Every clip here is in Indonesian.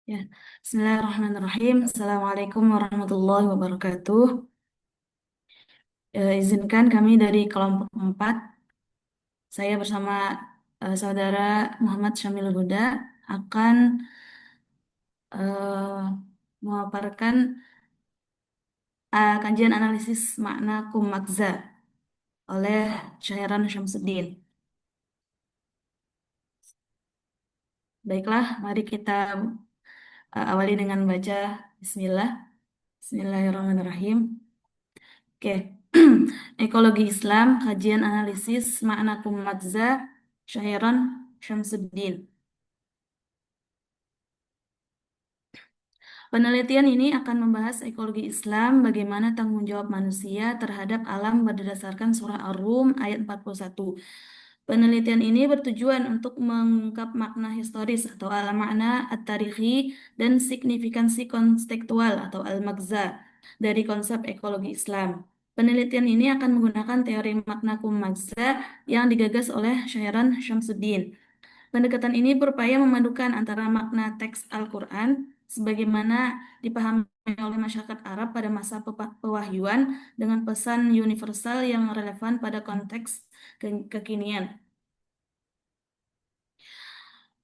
Ya, Bismillahirrahmanirrahim. Assalamualaikum warahmatullahi wabarakatuh. Izinkan kami dari kelompok 4, saya bersama saudara Muhammad Syamil Huda akan eh, memaparkan kajian analisis makna kumakza oleh Syairan Syamsuddin. Baiklah, mari kita awali dengan baca Bismillah. Bismillahirrahmanirrahim. Oke, Ekologi Islam, kajian analisis makna kumadza, Syairan Syamsuddin. Penelitian ini akan membahas ekologi Islam, bagaimana tanggung jawab manusia terhadap alam berdasarkan surah Ar-Rum ayat 41. Penelitian ini bertujuan untuk mengungkap makna historis atau al-makna at-tarikhi dan signifikansi konstekstual atau al-magza dari konsep ekologi Islam. Penelitian ini akan menggunakan teori makna kumagza yang digagas oleh Syairan Syamsuddin. Pendekatan ini berupaya memadukan antara makna teks Al-Quran sebagaimana dipahami oleh masyarakat Arab pada masa pewahyuan dengan pesan universal yang relevan pada konteks kekinian.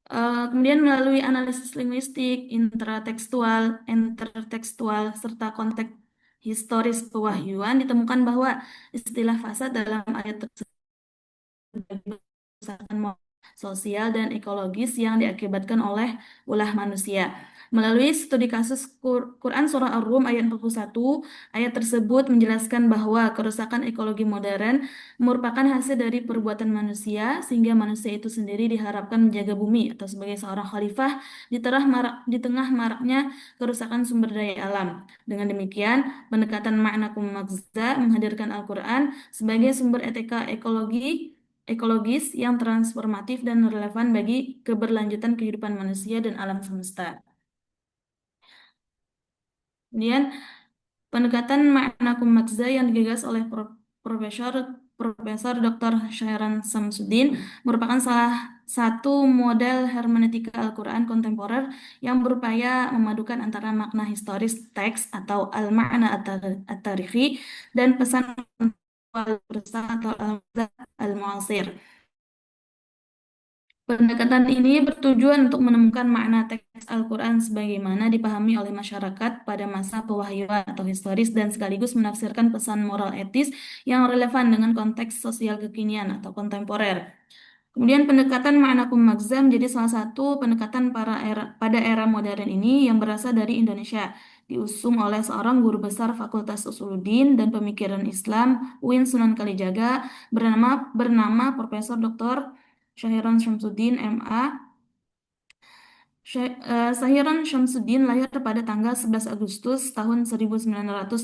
Kemudian melalui analisis linguistik, intratekstual, intertekstual, serta konteks historis pewahyuan ditemukan bahwa istilah fasad dalam ayat tersebut kerusakan sosial dan ekologis yang diakibatkan oleh ulah manusia. Melalui studi kasus Quran Surah Ar-Rum ayat 41, ayat tersebut menjelaskan bahwa kerusakan ekologi modern merupakan hasil dari perbuatan manusia, sehingga manusia itu sendiri diharapkan menjaga bumi atau sebagai seorang khalifah di tengah maraknya kerusakan sumber daya alam. Dengan demikian, pendekatan makna kumakza menghadirkan Al-Quran sebagai sumber etika ekologis yang transformatif dan relevan bagi keberlanjutan kehidupan manusia dan alam semesta. Kemudian, pendekatan makna kumakza yang digagas oleh Profesor Profesor Dr. Syairan Samsudin merupakan salah satu model hermeneutika Al-Quran kontemporer yang berupaya memadukan antara makna historis teks atau al-ma'na at-tarikhi dan pesan atau al-muasir. Pendekatan ini bertujuan untuk menemukan makna teks Al-Quran sebagaimana dipahami oleh masyarakat pada masa pewahyuan atau historis dan sekaligus menafsirkan pesan moral etis yang relevan dengan konteks sosial kekinian atau kontemporer. Kemudian pendekatan makna kumakza menjadi salah satu pendekatan pada era modern ini yang berasal dari Indonesia, diusung oleh seorang guru besar Fakultas Usuluddin dan Pemikiran Islam UIN Sunan Kalijaga bernama Profesor Dr. Syahiran Syamsuddin MA. Syahiran Syamsuddin lahir pada tanggal 11 Agustus tahun 1986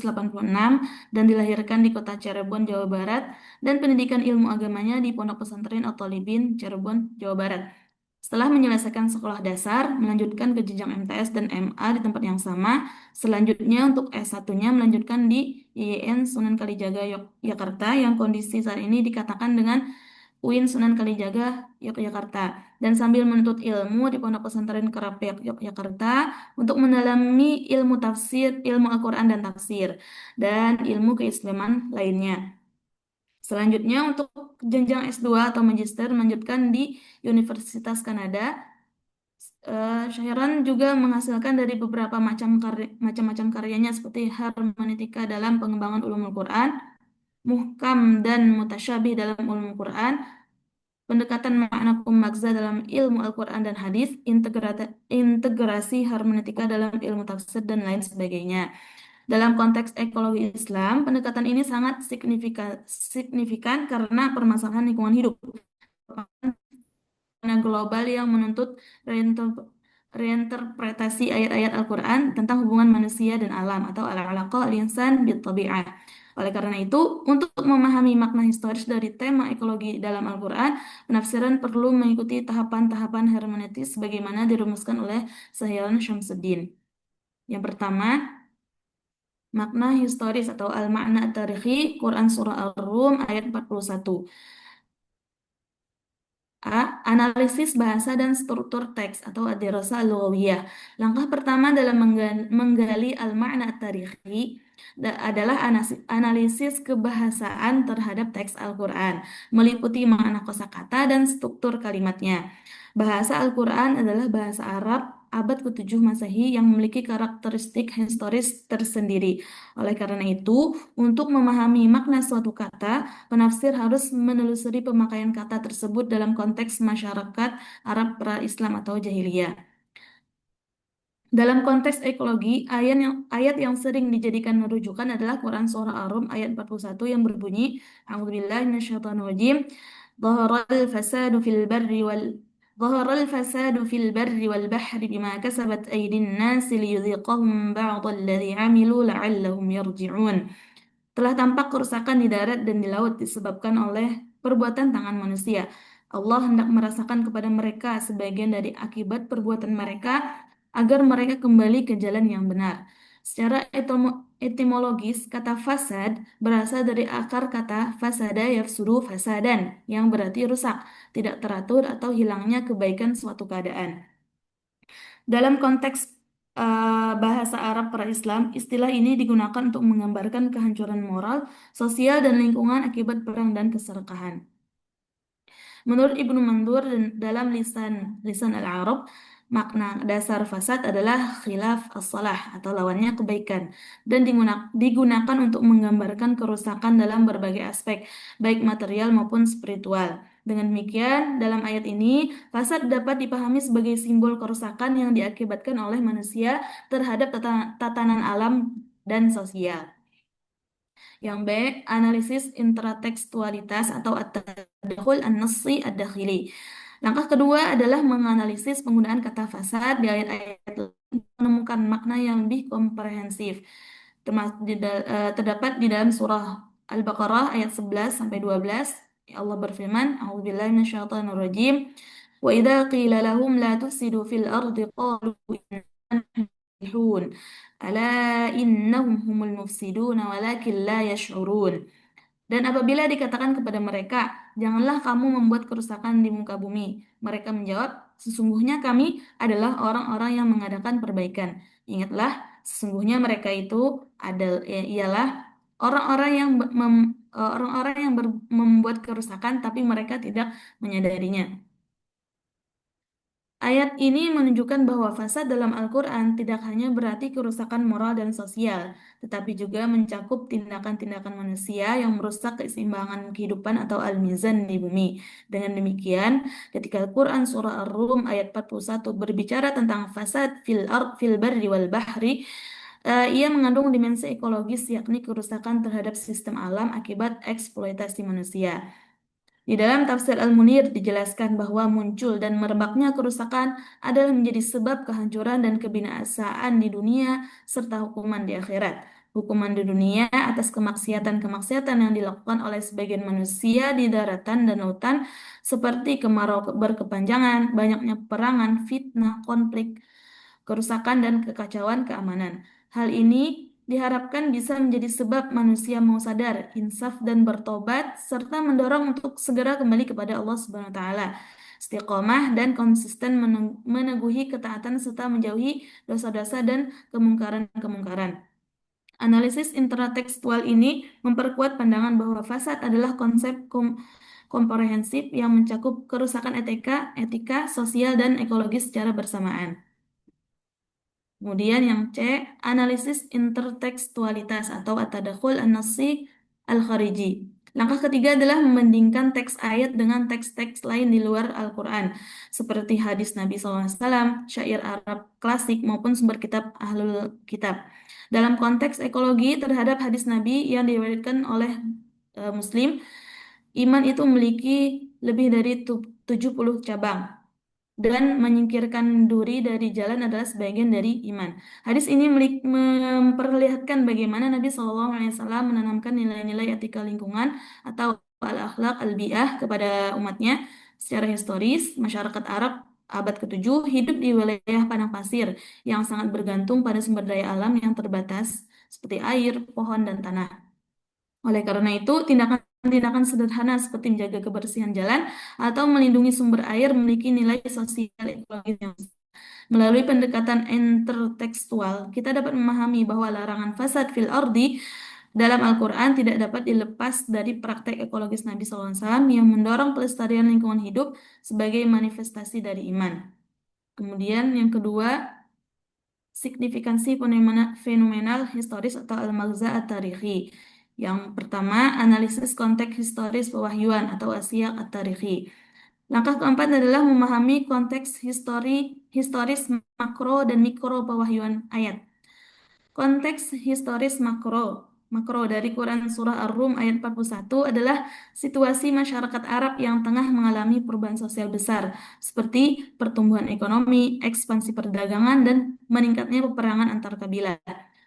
dan dilahirkan di kota Cirebon, Jawa Barat, dan pendidikan ilmu agamanya di Pondok Pesantren At-Thalibin, Cirebon, Jawa Barat. Setelah menyelesaikan sekolah dasar, melanjutkan ke jenjang MTS dan MA di tempat yang sama. Selanjutnya untuk S1-nya melanjutkan di YIN Sunan Kalijaga, Yogyakarta, yang kondisi saat ini dikatakan dengan UIN Sunan Kalijaga, Yogyakarta, dan sambil menuntut ilmu di Pondok Pesantren Kerapiak, Yogyakarta, untuk mendalami ilmu tafsir, ilmu Al-Quran dan tafsir, dan ilmu keislaman lainnya. Selanjutnya untuk jenjang S2 atau magister melanjutkan di Universitas Kanada. Syairan juga menghasilkan dari beberapa macam-macam karyanya seperti hermeneutika dalam pengembangan ulumul Quran, muhkam dan mutasyabih dalam ulumul Quran, pendekatan makna kumakza dalam ilmu Al-Quran dan hadis, integrasi hermeneutika dalam ilmu tafsir, dan lain sebagainya. Dalam konteks ekologi Islam, pendekatan ini sangat signifikan karena permasalahan lingkungan hidup global yang menuntut reinterpretasi ayat-ayat Al-Quran tentang hubungan manusia dan alam atau al-alaqah al-insan bit-tabi'ah. Oleh karena itu, untuk memahami makna historis dari tema ekologi dalam Al-Quran, penafsiran perlu mengikuti tahapan-tahapan hermeneutis sebagaimana dirumuskan oleh Syahiran Syamsuddin. Yang pertama, makna historis atau al-makna at-tarikhi Quran Surah Ar-Rum ayat 41. A. Analisis bahasa dan struktur teks atau ad-dirasah al-lughawiyah. Langkah pertama dalam menggali al-ma'na at-tarikhi adalah analisis kebahasaan terhadap teks Al-Quran, meliputi makna kosakata dan struktur kalimatnya. Bahasa Al-Quran adalah bahasa Arab abad ke-7 Masehi yang memiliki karakteristik historis tersendiri. Oleh karena itu, untuk memahami makna suatu kata, penafsir harus menelusuri pemakaian kata tersebut dalam konteks masyarakat Arab pra-Islam atau jahiliyah. Dalam konteks ekologi, ayat yang sering dijadikan rujukan adalah Quran Surah Ar-Rum ayat 41 yang berbunyi, A'udzubillahi minasyaitonirrajim, Dhaharal fasadu fil barri wal Dhaharal fasadu fil barri wal bahri bima kasabat aydin nasi liyudhiqahum ba'dalladzi 'amilu la'allahum yarji'un. Telah tampak kerusakan di darat dan di laut disebabkan oleh perbuatan tangan manusia. Allah hendak merasakan kepada mereka sebagian dari akibat perbuatan mereka agar mereka kembali ke jalan yang benar. Secara etimologis, kata fasad berasal dari akar kata fasada yafsudu fasadan, yang berarti rusak, tidak teratur atau hilangnya kebaikan suatu keadaan. Dalam konteks bahasa Arab pra-Islam, istilah ini digunakan untuk menggambarkan kehancuran moral, sosial, dan lingkungan akibat perang dan keserakahan. Menurut Ibnu Mandur dalam lisan Al-Arab, makna dasar fasad adalah khilaf as-salah atau lawannya kebaikan dan digunakan untuk menggambarkan kerusakan dalam berbagai aspek, baik material maupun spiritual. Dengan demikian, dalam ayat ini, fasad dapat dipahami sebagai simbol kerusakan yang diakibatkan oleh manusia terhadap tatanan alam dan sosial. Yang B, analisis intratekstualitas atau at-tadakhul an-nassi ad-dakhili. Langkah kedua adalah menganalisis penggunaan kata fasad di ayat-ayat lain, menemukan makna yang lebih komprehensif. Terdapat di dalam surah Al-Baqarah ayat 11 sampai 12. Allah berfirman, A'udzubillahi minasyaitonirrajim. Wa idza qila lahum la tufsidu fil ardi qalu inna muslihun. Ala innahum humul mufsidun walakin la yash'urun. Dan apabila dikatakan kepada mereka, janganlah kamu membuat kerusakan di muka bumi. Mereka menjawab, sesungguhnya kami adalah orang-orang yang mengadakan perbaikan. Ingatlah, sesungguhnya mereka itu ialah orang-orang yang membuat kerusakan tapi mereka tidak menyadarinya. Ayat ini menunjukkan bahwa fasad dalam Al-Quran tidak hanya berarti kerusakan moral dan sosial, tetapi juga mencakup tindakan-tindakan manusia yang merusak keseimbangan kehidupan atau al-mizan di bumi. Dengan demikian, ketika Al-Quran Surah Ar-Rum ayat 41 berbicara tentang fasad fil barri wal bahri, ia mengandung dimensi ekologis yakni kerusakan terhadap sistem alam akibat eksploitasi manusia. Di dalam tafsir Al-Munir dijelaskan bahwa muncul dan merebaknya kerusakan adalah menjadi sebab kehancuran dan kebinasaan di dunia serta hukuman di akhirat. Hukuman di dunia atas kemaksiatan-kemaksiatan yang dilakukan oleh sebagian manusia di daratan dan lautan seperti kemarau berkepanjangan, banyaknya peperangan, fitnah, konflik, kerusakan dan kekacauan keamanan. Hal ini diharapkan bisa menjadi sebab manusia mau sadar, insaf dan bertobat serta mendorong untuk segera kembali kepada Allah Subhanahu wa taala. Istiqomah dan konsisten meneguhi ketaatan serta menjauhi dosa-dosa dan kemungkaran-kemungkaran. Analisis intratekstual ini memperkuat pandangan bahwa fasad adalah konsep komprehensif yang mencakup kerusakan etika, sosial, dan ekologis secara bersamaan. Kemudian yang C, analisis intertekstualitas atau at-tadakhul an-nassi al-khariji. Langkah ketiga adalah membandingkan teks ayat dengan teks-teks lain di luar Al-Quran, seperti hadis Nabi SAW, syair Arab klasik, maupun sumber kitab Ahlul Kitab. Dalam konteks ekologi terhadap hadis Nabi yang diriwayatkan oleh Muslim, iman itu memiliki lebih dari 70 cabang dan menyingkirkan duri dari jalan adalah sebagian dari iman. Hadis ini memperlihatkan bagaimana Nabi SAW menanamkan nilai-nilai etika lingkungan atau al-akhlak al-bi'ah kepada umatnya. Secara historis, masyarakat Arab abad ke-7 hidup di wilayah padang pasir yang sangat bergantung pada sumber daya alam yang terbatas seperti air, pohon, dan tanah. Oleh karena itu, tindakan tindakan sederhana seperti menjaga kebersihan jalan atau melindungi sumber air memiliki nilai sosial ekologis yang besar. Melalui pendekatan intertekstual, kita dapat memahami bahwa larangan fasad fil ardi dalam Al-Quran tidak dapat dilepas dari praktek ekologis Nabi SAW yang mendorong pelestarian lingkungan hidup sebagai manifestasi dari iman. Kemudian yang kedua, signifikansi fenomenal historis atau al-maghza at-tarikhi. Yang pertama, analisis konteks historis pewahyuan atau asiyaq at-tarikhi. Langkah keempat adalah memahami konteks historis makro dan mikro pewahyuan ayat. Konteks historis makro dari Quran Surah Ar-Rum ayat 41 adalah situasi masyarakat Arab yang tengah mengalami perubahan sosial besar, seperti pertumbuhan ekonomi, ekspansi perdagangan, dan meningkatnya peperangan antar kabilah.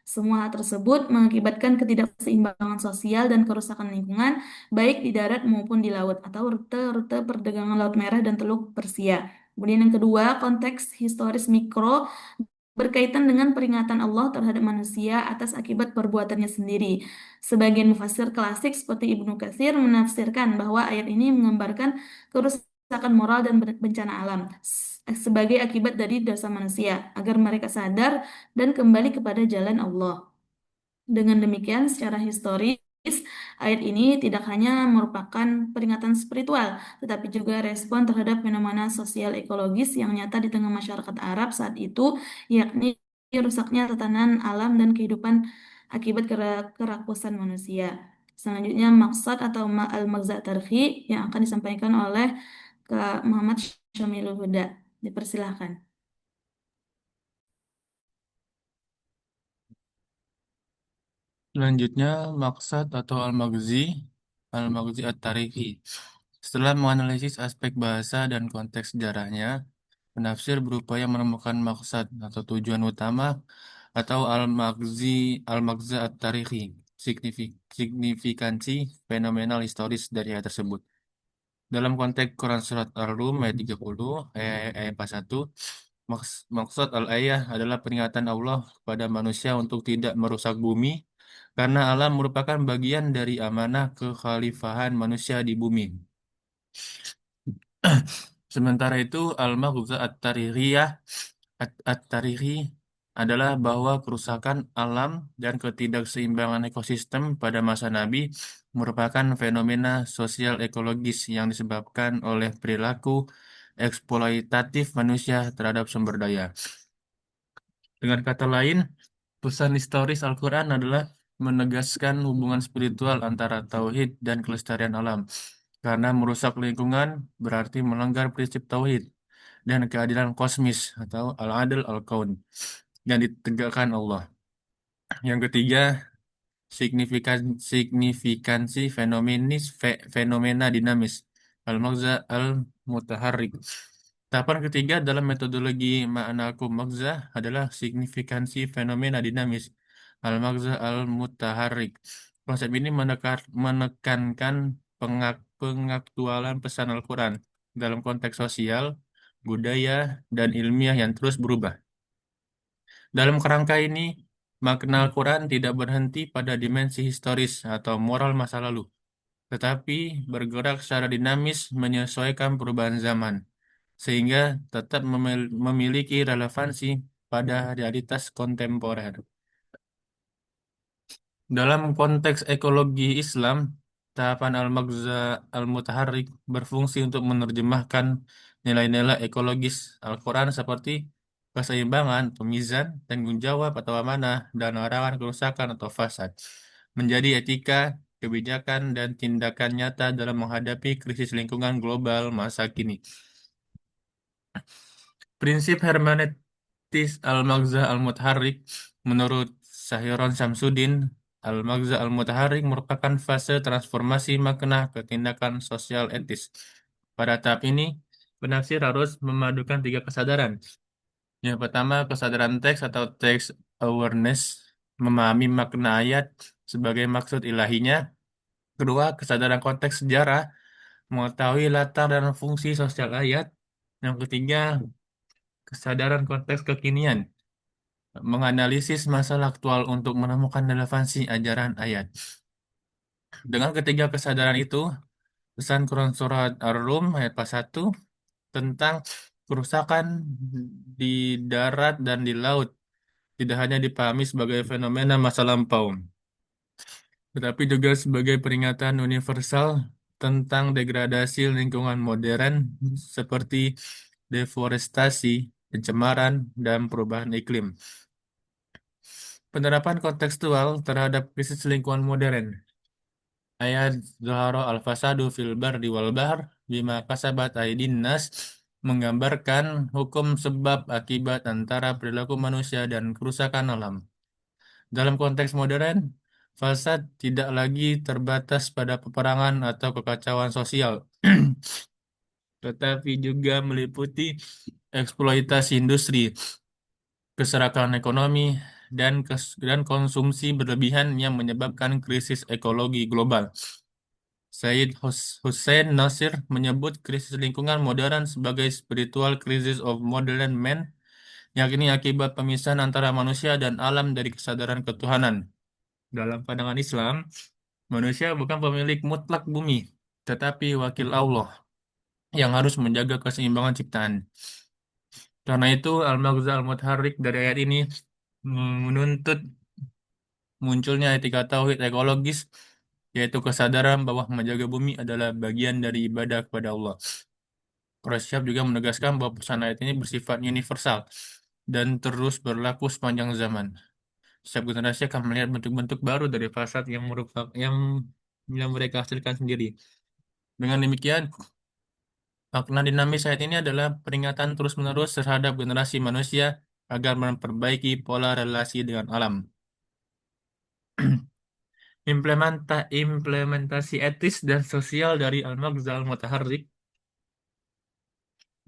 Semua hal tersebut mengakibatkan ketidakseimbangan sosial dan kerusakan lingkungan, baik di darat maupun di laut, atau rute-rute perdagangan Laut Merah dan Teluk Persia. Kemudian yang kedua, konteks historis mikro berkaitan dengan peringatan Allah terhadap manusia atas akibat perbuatannya sendiri. Sebagian mufassir klasik seperti Ibnu Katsir menafsirkan bahwa ayat ini menggambarkan kerusakan moral dan bencana alam sebagai akibat dari dosa manusia, agar mereka sadar dan kembali kepada jalan Allah. Dengan demikian, secara historis, ayat ini tidak hanya merupakan peringatan spiritual, tetapi juga respon terhadap fenomena sosial ekologis yang nyata di tengah masyarakat Arab saat itu, yakni rusaknya tatanan alam dan kehidupan akibat kerakusan manusia. Selanjutnya, maksud atau al-maghza tarhi yang akan disampaikan oleh Kak Muhammad Syamilul Huda. Dipersilahkan. Selanjutnya, maksad atau al-maghzi at-tarikhi. Setelah menganalisis aspek bahasa dan konteks sejarahnya, penafsir berupaya menemukan maksad atau tujuan utama atau al-maghza at-tarikhi, signifikansi fenomenal historis dari ayat tersebut. Dalam konteks Quran Surat Ar-Rum ayat 30, ayat 41, maksud al-ayah adalah peringatan Allah kepada manusia untuk tidak merusak bumi, karena alam merupakan bagian dari amanah kekhalifahan manusia di bumi. Sementara itu, al-maghza at-tarikhi adalah bahwa kerusakan alam dan ketidakseimbangan ekosistem pada masa Nabi merupakan fenomena sosial ekologis yang disebabkan oleh perilaku eksploitatif manusia terhadap sumber daya. Dengan kata lain, pesan historis Al-Quran adalah menegaskan hubungan spiritual antara tauhid dan kelestarian alam. Karena merusak lingkungan berarti melanggar prinsip tauhid dan keadilan kosmis atau al-adl al-kaun yang ditegakkan Allah. Yang ketiga, signifikansi fenomena dinamis al-maghza al-mutaharrik. Tahapan ketiga dalam metodologi ma'nakum maghza adalah signifikansi fenomena dinamis al-maghza al-mutaharrik. Konsep ini menekankan pengaktualan pesan Al-Quran dalam konteks sosial, budaya, dan ilmiah yang terus berubah. Dalam kerangka ini, makna Al-Quran tidak berhenti pada dimensi historis atau moral masa lalu, tetapi bergerak secara dinamis menyesuaikan perubahan zaman, sehingga tetap memiliki relevansi pada realitas kontemporer. Dalam konteks ekologi Islam, tahapan al-maghza al-mutaharrik berfungsi untuk menerjemahkan nilai-nilai ekologis Al-Quran seperti keseimbangan, pemizan, tanggung jawab atau amanah, dan larangan kerusakan atau fasad, menjadi etika, kebijakan, dan tindakan nyata dalam menghadapi krisis lingkungan global masa kini. Prinsip hermeneutis al-maghza al-mutaharrik menurut Sahiron Samsudin, al-maghza al-mutaharrik merupakan fase transformasi makna ke tindakan sosial etis. Pada tahap ini, penafsir harus memadukan tiga kesadaran. Yang pertama, kesadaran teks atau text awareness, memahami makna ayat sebagai maksud ilahinya. Kedua, kesadaran konteks sejarah, mengetahui latar dan fungsi sosial ayat. Yang ketiga, kesadaran konteks kekinian, menganalisis masalah aktual untuk menemukan relevansi ajaran ayat. Dengan ketiga kesadaran itu, pesan Quran Surat Ar-Rum ayat 1 tentang kerusakan di darat dan di laut tidak hanya dipahami sebagai fenomena masa lampau, tetapi juga sebagai peringatan universal tentang degradasi lingkungan modern seperti deforestasi, pencemaran, dan perubahan iklim. Penerapan kontekstual terhadap krisis lingkungan modern. Ayat Zuhara al-fasadu fil bardi wal bahr bima kasabat aydin nas menggambarkan hukum sebab akibat antara perilaku manusia dan kerusakan alam. Dalam konteks modern, fasad tidak lagi terbatas pada peperangan atau kekacauan sosial, tetapi juga meliputi eksploitasi industri, keserakahan ekonomi, dan konsumsi berlebihan yang menyebabkan krisis ekologi global. Hussein Nasir menyebut krisis lingkungan modern sebagai spiritual crisis of modern man, yakni akibat pemisahan antara manusia dan alam dari kesadaran ketuhanan. Dalam pandangan Islam, manusia bukan pemilik mutlak bumi, tetapi wakil Allah yang harus menjaga keseimbangan ciptaan. Karena itu, Al-Maghza Al-Mutaharrik dari ayat ini menuntut munculnya etika tauhid ekologis, yaitu kesadaran bahwa menjaga bumi adalah bagian dari ibadah kepada Allah. Prasyab juga menegaskan bahwa pesan ayat ini bersifat universal dan terus berlaku sepanjang zaman. Setiap generasi akan melihat bentuk-bentuk baru dari fasad yang mereka hasilkan sendiri. Dengan demikian, makna dinamis ayat ini adalah peringatan terus-menerus terhadap generasi manusia agar memperbaiki pola relasi dengan alam. Implementasi etis dan sosial dari Al-Maghza Al-Mutaharrik.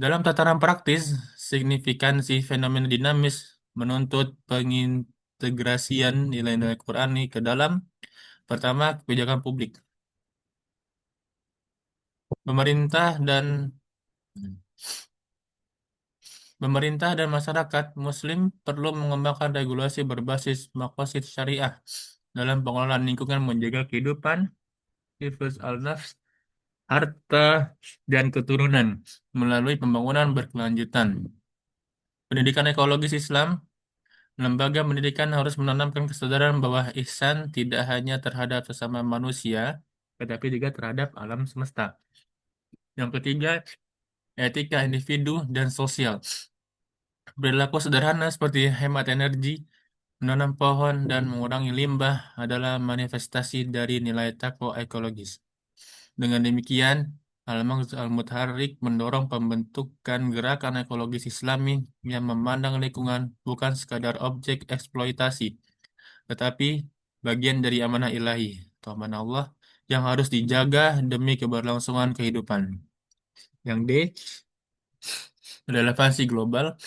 Dalam tataran praktis, signifikansi fenomena dinamis menuntut pengintegrasian nilai-nilai Qurani ke dalam, pertama, kebijakan publik. Pemerintah dan Pemerintah dan masyarakat Muslim perlu mengembangkan regulasi berbasis maqasid syariah dalam pengelolaan lingkungan menjaga kehidupan, hifz al-nafs, harta, dan keturunan melalui pembangunan berkelanjutan. Pendidikan ekologis Islam, lembaga pendidikan harus menanamkan kesadaran bahwa ihsan tidak hanya terhadap sesama manusia, tetapi juga terhadap alam semesta. Yang ketiga, etika individu dan sosial. Perilaku sederhana seperti hemat energi, menanam pohon, dan mengurangi limbah adalah manifestasi dari nilai takwa ekologis. Dengan demikian, Al-Maghz Al-Mutaharrik mendorong pembentukan gerakan ekologis Islami yang memandang lingkungan bukan sekadar objek eksploitasi, tetapi bagian dari amanah ilahi atau amanah Allah yang harus dijaga demi keberlangsungan kehidupan. Yang D, relevansi global.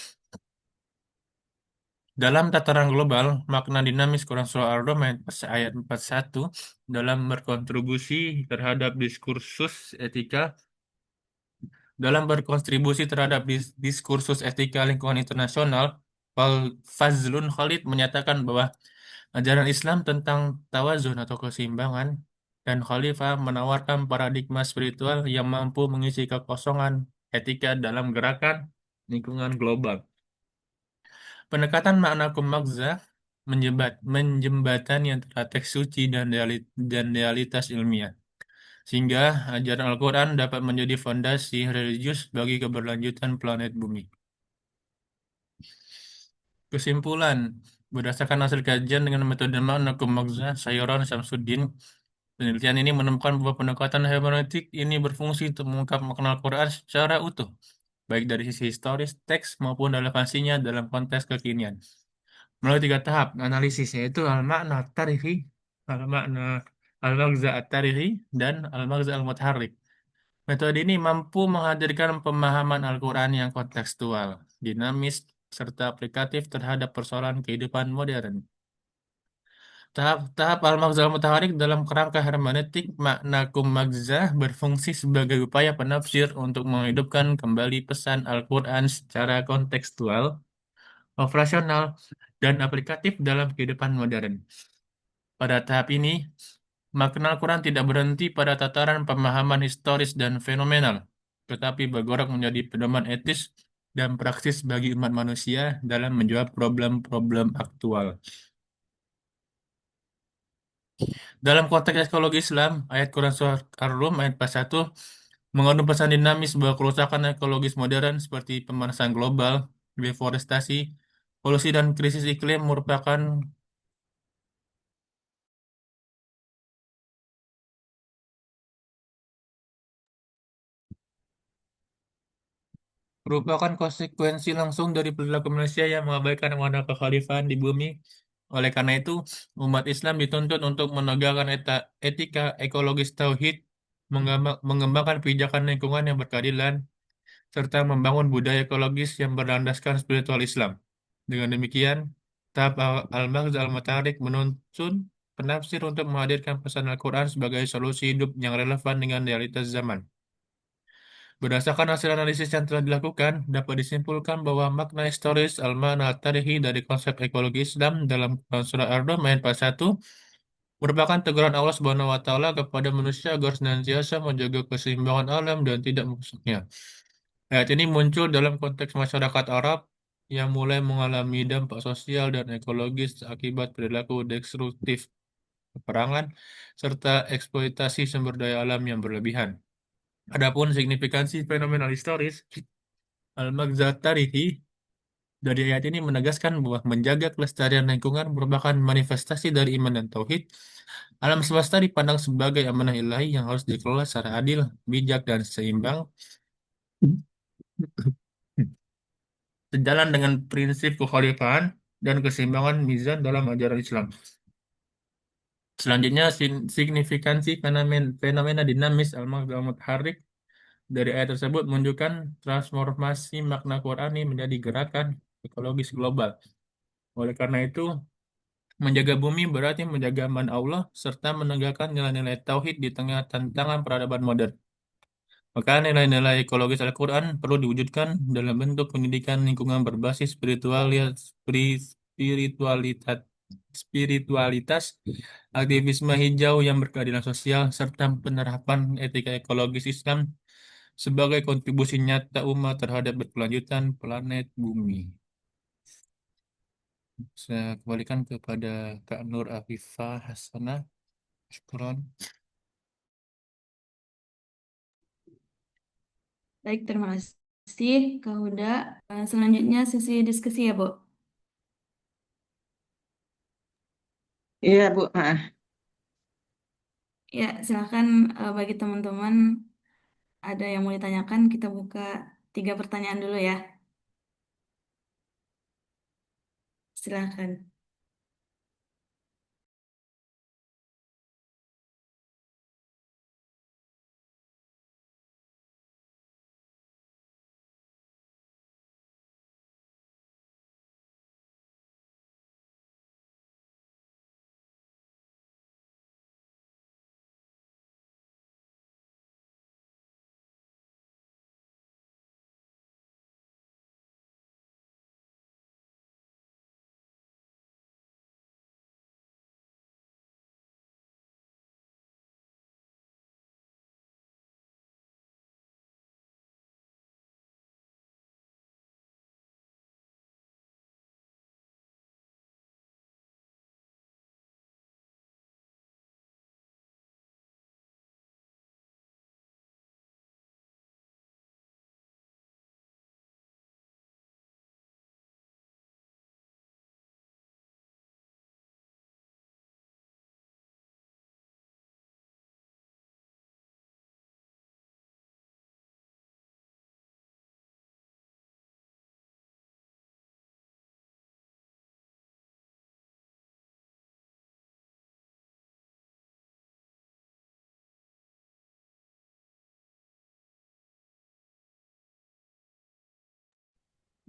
Dalam tataran global, makna dinamis Quran Surah Ar-Rum ayat 41 dalam berkontribusi terhadap diskursus etika lingkungan internasional, Fazlun Khalid menyatakan bahwa ajaran Islam tentang tawazun atau keseimbangan dan khalifah menawarkan paradigma spiritual yang mampu mengisi kekosongan etika dalam gerakan lingkungan global. Pendekatan makna kumakza menjembatani antara teks suci dan realitas ilmiah, sehingga ajaran Al-Quran dapat menjadi fondasi religius bagi keberlanjutan planet bumi. Kesimpulan, berdasarkan hasil kajian dengan metode makna kumakza, Sayyoran Samsuddin, penelitian ini menemukan bahwa pendekatan hermeneutik ini berfungsi untuk mengungkap makna Al-Quran secara utuh, baik dari sisi historis, teks, maupun relevansinya dalam konteks kekinian. Melalui tiga tahap analisis, yaitu al-makna tarihi, al-makna al-maghza at-tarihi, dan al-maghza al-mutaharrik. Metode ini mampu menghadirkan pemahaman Al-Quran yang kontekstual, dinamis, serta aplikatif terhadap persoalan kehidupan modern. Tahap-tahap al-maghza al-mutaharrik dalam kerangka hermeneutik makna kum-maghza berfungsi sebagai upaya penafsir untuk menghidupkan kembali pesan Al-Quran secara kontekstual, operasional, dan aplikatif dalam kehidupan modern. Pada tahap ini, Makna Al-Quran tidak berhenti pada tataran pemahaman historis dan fenomenal, tetapi bergerak menjadi pedoman etis dan praksis bagi umat manusia dalam menjawab problem-problem aktual. Dalam konteks ekologi Islam, ayat Quran Surat Ar-Rum ayat 41 mengandung pesan dinamis bahwa kerusakan ekologis modern seperti pemanasan global, deforestasi, polusi, dan krisis iklim merupakan konsekuensi langsung dari perilaku manusia yang mengabaikan amanah kekhalifahan di bumi. Oleh karena itu, umat Islam dituntut untuk menegakkan etika ekologis tauhid, mengembangkan pijakan lingkungan yang berkeadilan, serta membangun budaya ekologis yang berlandaskan spiritual Islam. Dengan demikian, tahap Al-Maghz Al-Matarik menuntun penafsir untuk menghadirkan pesan Al-Quran sebagai solusi hidup yang relevan dengan realitas zaman. Berdasarkan hasil analisis yang telah dilakukan, dapat disimpulkan bahwa makna historis al-ma'na at-tarihi dari konsep ekologi Islam dalam Quran Surah Ar-Rum ayat 41 merupakan teguran Allah Subhanahu wa taala kepada manusia agar senantiasa menjaga keseimbangan alam dan tidak merusaknya. Ayat ini muncul dalam konteks masyarakat Arab yang mulai mengalami dampak sosial dan ekologis akibat perilaku destruktif, peperangan, serta eksploitasi sumber daya alam yang berlebihan. Adapun signifikansi fenomena historis, Al-Maghza Tarihi dari ayat ini menegaskan bahwa menjaga kelestarian lingkungan merupakan manifestasi dari iman dan tauhid. Alam semesta dipandang sebagai amanah ilahi yang harus dikelola secara adil, bijak, dan seimbang, sejalan dengan prinsip kekhalifahan dan keseimbangan mizan dalam ajaran Islam. Selanjutnya, signifikansi fenomena dinamis al-mutaharrik dari ayat tersebut menunjukkan transformasi makna Qurani menjadi gerakan ekologis global. Oleh karena itu, menjaga bumi berarti menjaga aman Allah serta menegakkan nilai-nilai tauhid di tengah tantangan peradaban modern. Maka nilai-nilai ekologis Al-Quran perlu diwujudkan dalam bentuk pendidikan lingkungan berbasis spiritualitas, spiritualitas, aktivisme hijau yang berkeadilan sosial, serta penerapan etika ekologis Islam sebagai kontribusi nyata umat terhadap berkelanjutan planet bumi. Saya kembalikan kepada Kak Nur Afifah Hasanah. Syukron. Baik, terima kasih Kak Huda. Selanjutnya sesi diskusi ya, Bu. Iya, Bu. Ya, silakan bagi teman-teman ada yang mau ditanyakan, kita buka 3 pertanyaan dulu ya. Silakan.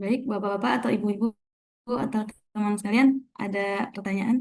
Baik, Bapak-bapak atau Ibu-ibu atau teman sekalian, ada pertanyaan?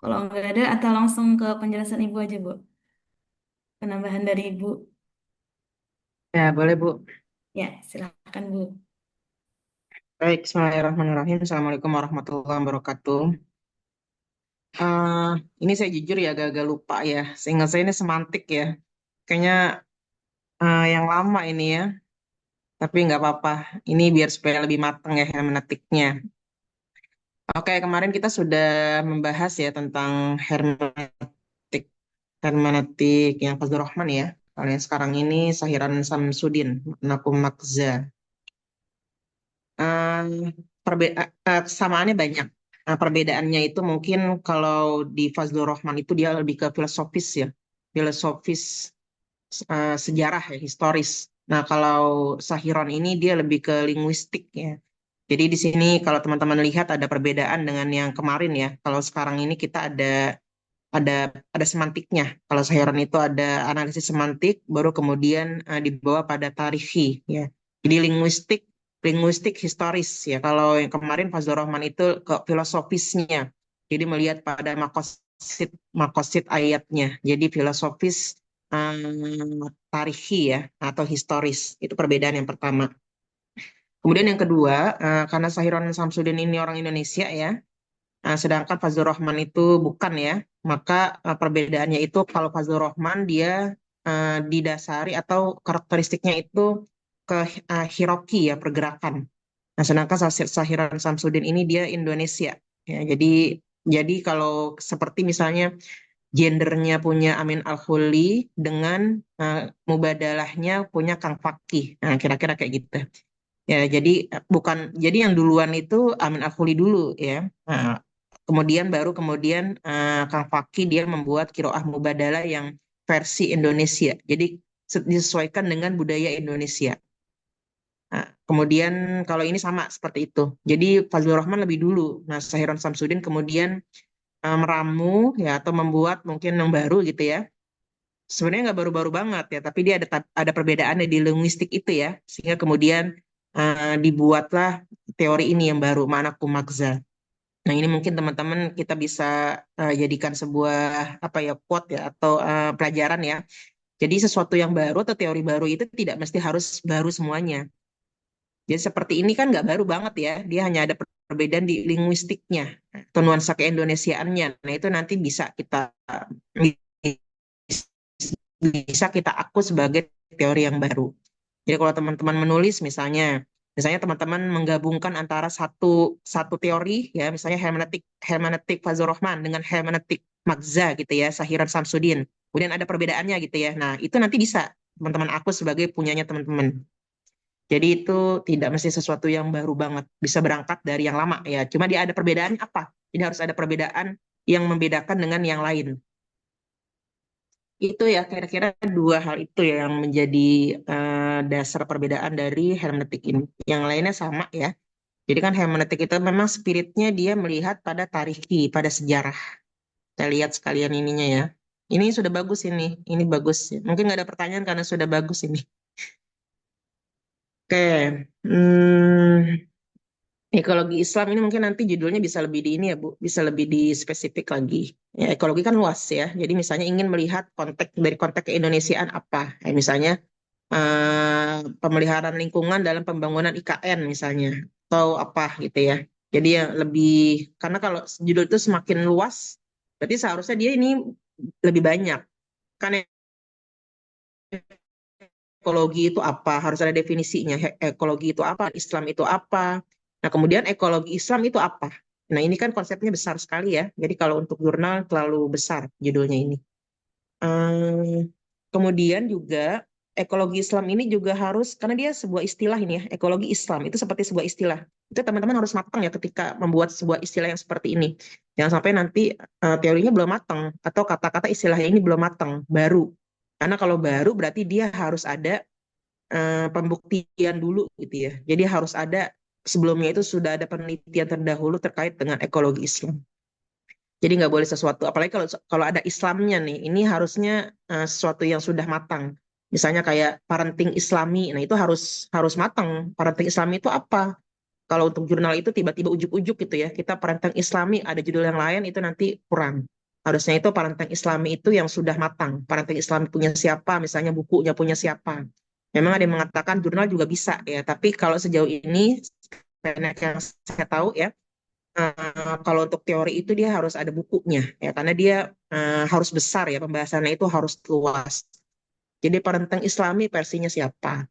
Kalau nggak ada, atau langsung ke penjelasan Ibu aja, Bu. Penambahan dari Ibu. Ya, boleh Bu. Ya, silakan, Bu. Baik, Bismillahirrahmanirrahim. Assalamualaikum warahmatullahi wabarakatuh. Eh, ini saya jujur ya agak-agak lupa ya. Seingat saya ini semantik ya. Kayaknya yang lama ini ya. Tapi nggak apa-apa. Ini biar supaya lebih matang ya hermeneutiknya. Oke, kemarin kita sudah membahas ya tentang hermeneutik. Hermeneutik yang Fazlur Rahman ya. Kalau yang sekarang ini Sahiran Samsudin. Nakum Makza. Eh, Kesamaannya banyak. Nah, perbedaannya itu mungkin kalau di Fazlur Rahman itu dia lebih ke filosofis ya, filosofis sejarah ya, historis. Nah, kalau Sahiron ini dia lebih ke linguistik ya. Jadi di sini kalau teman-teman lihat ada perbedaan dengan yang kemarin ya. Kalau sekarang ini kita ada ada semantiknya. Kalau Sahiron itu ada analisis semantik, baru kemudian dibawa pada tarikhi ya. Jadi linguistik historis ya. Kalau yang kemarin Fazlur Rahman itu ke filosofisnya. Jadi melihat pada makosid makosid ayatnya. Jadi filosofis tarikhi ya atau historis. Itu perbedaan yang pertama. Kemudian yang kedua, karena Sahiron Samsudin ini orang Indonesia ya, sedangkan Fazlur Rahman itu bukan ya, maka perbedaannya itu kalau Fazlur Rahman dia didasari atau karakteristiknya itu ke hierarki ya pergerakan. Nah, sedangkan Sahiran Samsudin ini dia Indonesia. Ya, jadi kalau seperti misalnya gendernya punya Amin Al-Huli dengan mubadalahnya punya Kang Fakih. Nah, kira-kira kayak gitu. Ya, jadi yang duluan itu Amin Al-Huli dulu ya. Nah, kemudian Kang Fakih dia membuat Qiraah Mubadalah yang versi Indonesia. Jadi disesuaikan dengan budaya Indonesia. Nah, kemudian kalau ini sama seperti itu. Jadi Fazlur Rahman lebih dulu. Nah, Sahiron Samsudin kemudian meramu ya atau membuat mungkin yang baru gitu ya. Sebenarnya nggak baru-baru banget ya, tapi dia ada perbedaannya di linguistik itu ya, sehingga kemudian dibuatlah teori ini yang baru, makna kumakza. Nah, ini mungkin teman-teman kita bisa jadikan sebuah apa ya quote ya atau pelajaran ya. Jadi sesuatu yang baru atau teori baru itu tidak mesti harus baru semuanya. Jadi seperti ini kan nggak baru banget ya, dia hanya ada perbedaan di linguistiknya atau nuansa keindonesiaannya. Nah, itu nanti bisa kita aku sebagai teori yang baru. Jadi kalau teman-teman menulis misalnya teman-teman menggabungkan antara satu satu teori ya, misalnya hermeneutik hermeneutik Fazlur Rahman dengan hermeneutik Magza gitu ya, Sahiran Samsudin. Kemudian ada perbedaannya gitu ya. Nah, itu nanti bisa teman-teman aku sebagai punyanya teman-teman. Jadi itu tidak mesti sesuatu yang baru banget, bisa berangkat dari yang lama ya. Cuma dia ada perbedaan apa? Jadi harus ada perbedaan yang membedakan dengan yang lain. Itu ya kira-kira dua hal itu ya yang menjadi dasar perbedaan dari hermeneutik ini. Yang lainnya sama ya. Jadi kan hermeneutik itu memang spiritnya dia melihat pada tarikhi, pada sejarah. Kita lihat sekalian ininya ya. Ini sudah bagus ini. Ini bagus. Mungkin nggak ada pertanyaan karena sudah bagus ini. Oke. Ekologi Islam ini mungkin nanti judulnya bisa lebih di ini ya Bu, bisa lebih di spesifik lagi. Ya, ekologi kan luas ya. Jadi misalnya ingin melihat konteks dari konteks keindonesiaan apa. Misalnya pemeliharaan lingkungan dalam pembangunan IKN misalnya atau apa gitu ya. Jadi ya lebih karena kalau judul itu semakin luas, berarti seharusnya dia ini lebih banyak. Kan ekologi itu apa? Harus ada definisinya. Ekologi itu apa? Islam itu apa? Nah, kemudian ekologi Islam itu apa? Nah, ini kan konsepnya besar sekali ya. Jadi kalau untuk jurnal terlalu besar judulnya ini. Kemudian juga ekologi Islam ini juga harus, karena dia sebuah istilah ini ya, ekologi Islam itu seperti sebuah istilah. Itu teman-teman harus matang ya ketika membuat sebuah istilah yang seperti ini. Jangan sampai nanti teorinya belum matang atau kata-kata istilahnya ini belum matang, baru. Karena kalau baru berarti dia harus ada pembuktian dulu gitu ya. Jadi harus ada sebelumnya itu sudah ada penelitian terdahulu terkait dengan ekologi Islam. Jadi nggak boleh sesuatu, apalagi kalau kalau ada Islamnya nih, ini harusnya sesuatu yang sudah matang. Misalnya kayak parenting Islami, nah itu harus harus matang. Parenting Islami itu apa? Kalau untuk jurnal itu tiba-tiba ujuk-ujuk gitu ya, kita Parenteng Islami ada judul yang lain itu nanti kurang. Harusnya itu Parenteng Islami itu yang sudah matang. Parenteng Islami punya siapa, misalnya bukunya punya siapa. Memang ada yang mengatakan jurnal juga bisa ya, tapi kalau sejauh ini banyak yang saya tahu ya, kalau untuk teori itu dia harus ada bukunya ya, karena dia harus besar ya, pembahasannya itu harus luas. Jadi Parenteng Islami versinya siapa?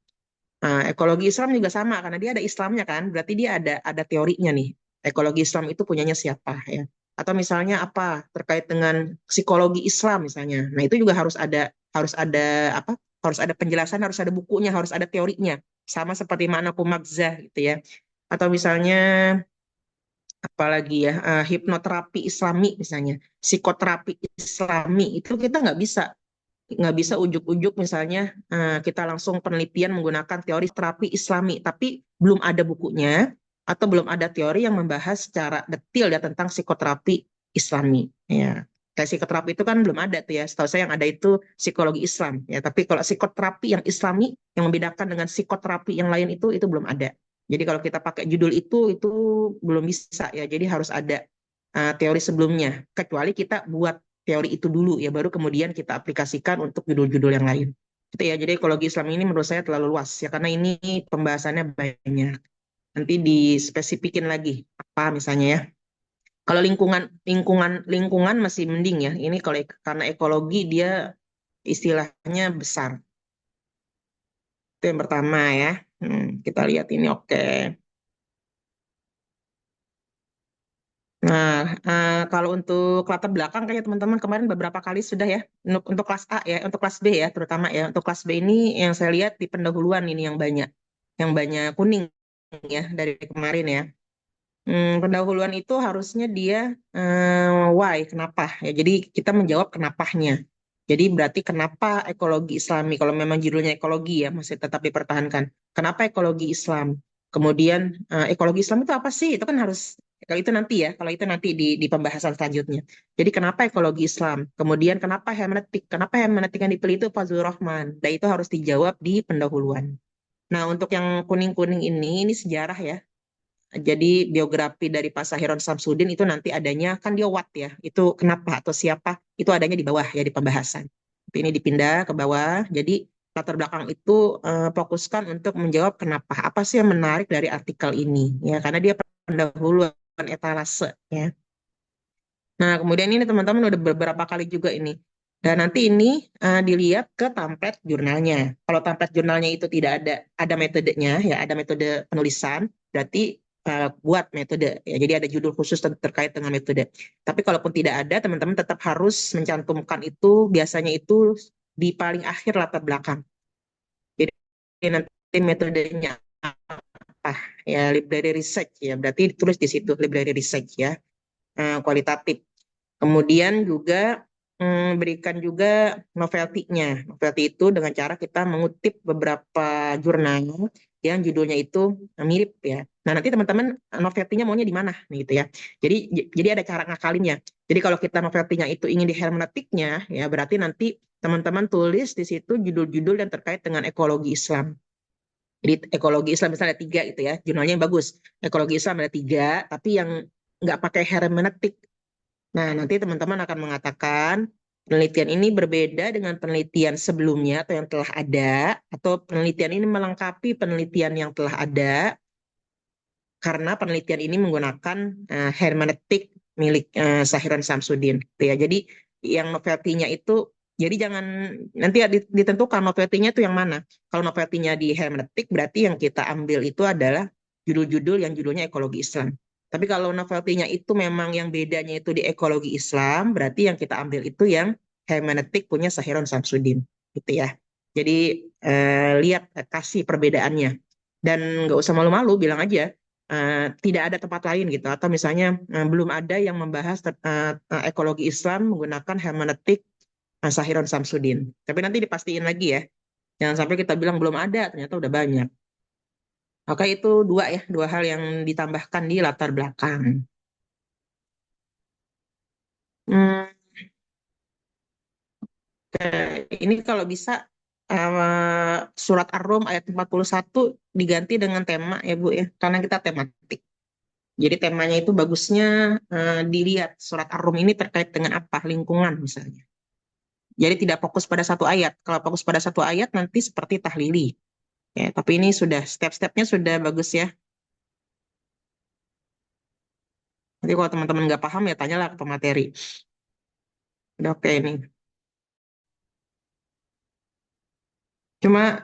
Nah, ekologi Islam juga sama karena dia ada Islamnya kan, berarti dia ada teorinya nih. Ekologi Islam itu punyanya siapa ya? Atau misalnya apa terkait dengan psikologi Islam misalnya. Nah, itu juga harus ada apa? Harus ada penjelasan, harus ada bukunya, harus ada teorinya. Sama seperti makna kumagzah gitu ya. Atau misalnya apalagi ya, hipnoterapi Islami misalnya, psikoterapi Islami itu kita nggak bisa ujuk-ujuk misalnya kita langsung penelitian menggunakan teori terapi Islami, tapi belum ada bukunya atau belum ada teori yang membahas secara detail ya tentang psikoterapi Islami. Ya, kayak psikoterapi itu kan belum ada tuh ya. Setahu saya yang ada itu psikologi Islam ya. Tapi kalau psikoterapi yang Islami yang membedakan dengan psikoterapi yang lain itu belum ada. Jadi kalau kita pakai judul itu belum bisa ya. Jadi harus ada teori sebelumnya. Kecuali kita buat teori itu dulu ya, baru kemudian kita aplikasikan untuk judul-judul yang lain. Itu ya, jadi ekologi Islam ini menurut saya terlalu luas ya, karena ini pembahasannya banyak. Nanti dispesifikin lagi apa misalnya ya. Kalau lingkungan lingkungan lingkungan masih mending ya. Ini kalau karena ekologi dia istilahnya besar. Itu yang pertama ya. Kita lihat ini oke. Nah, kalau untuk latar belakang kayaknya teman-teman kemarin beberapa kali sudah ya, untuk kelas A ya, untuk kelas B ya terutama ya. Untuk kelas B ini yang saya lihat di pendahuluan ini yang banyak kuning ya dari kemarin ya. Pendahuluan itu harusnya dia why, kenapa ya. Jadi kita menjawab kenapanya. Jadi berarti kenapa ekologi Islami? Kalau memang judulnya ekologi ya masih tetap dipertahankan. Kenapa ekologi Islam? Kemudian ekologi Islam itu apa sih? Itu kan harus kalau itu nanti ya, kalau itu nanti di pembahasan selanjutnya. Jadi kenapa ekologi Islam? Kemudian kenapa hermeneutik? Kenapa hermeneutik yang dipilih itu Fazlur Rahman? Dan itu harus dijawab di pendahuluan. Nah, untuk yang kuning-kuning ini sejarah ya. Jadi biografi dari Pak Sahiron Samsudin itu nanti adanya kan dia what ya, itu kenapa atau siapa itu adanya di bawah ya di pembahasan. Tapi ini dipindah ke bawah. Jadi latar belakang itu fokuskan untuk menjawab kenapa, apa sih yang menarik dari artikel ini ya, karena dia pendahuluan etalase ya. Nah, kemudian ini teman-teman udah beberapa kali juga ini. Dan nanti ini dilihat ke template jurnalnya. Kalau template jurnalnya itu tidak ada metodenya ya, ada metode penulisan, berarti buat metode ya. Jadi ada judul khusus terkait dengan metode. Tapi kalaupun tidak ada, teman-teman tetap harus mencantumkan itu, biasanya itu di paling akhir latar belakang. Jadi nanti metodenya apa ya, library research ya, berarti ditulis di situ library research ya, kualitatif. Kemudian juga berikan juga novelty-nya. Novelty itu dengan cara kita mengutip beberapa jurnal yang judulnya itu mirip ya. Nah, nanti teman-teman novelty-nya maunya di mana gitu ya. Jadi ada cara ngakalinnya. Jadi kalau kita novelty-nya itu ingin di hermeneutiknya ya, berarti nanti teman-teman tulis di situ judul-judul yang terkait dengan ekologi Islam. Jadi ekologi Islam misalnya ada 3 gitu ya, jurnalnya yang bagus. Ekologi Islam ada 3, tapi yang nggak pakai hermeneutik. Nah, nanti teman-teman akan mengatakan penelitian ini berbeda dengan penelitian sebelumnya atau yang telah ada, atau penelitian ini melengkapi penelitian yang telah ada, karena penelitian ini menggunakan hermeneutik milik Sahiran Samsudin. Gitu ya. Jadi yang novelty-nya itu, jadi jangan nanti ditentukan novelty-nya itu yang mana. Kalau novelty-nya di hermeneutik, berarti yang kita ambil itu adalah judul-judul yang judulnya ekologi Islam. Tapi kalau novelty-nya itu memang yang bedanya itu di ekologi Islam, berarti yang kita ambil itu yang hermeneutik punya Sahiron Samsudin, gitu ya. Jadi lihat kasih perbedaannya dan nggak usah malu-malu bilang aja tidak ada tempat lain gitu, atau misalnya belum ada yang membahas ekologi Islam menggunakan hermeneutik Sahiron Samsudin. Tapi nanti dipastiin lagi ya, jangan sampai kita bilang belum ada ternyata udah banyak. Oke, itu dua hal yang ditambahkan di latar belakang. Hmm, ini kalau bisa surat Ar-Rum ayat 41 diganti dengan tema ya Bu ya, karena kita tematik. Jadi temanya itu bagusnya dilihat surat Ar-Rum ini terkait dengan apa, lingkungan misalnya. Jadi tidak fokus pada satu ayat. Kalau fokus pada satu ayat nanti seperti tahlili. Ya, tapi ini sudah step-stepnya sudah bagus ya. Nanti kalau teman-teman nggak paham ya tanyalah ke pemateri. Udah oke ini. Cuma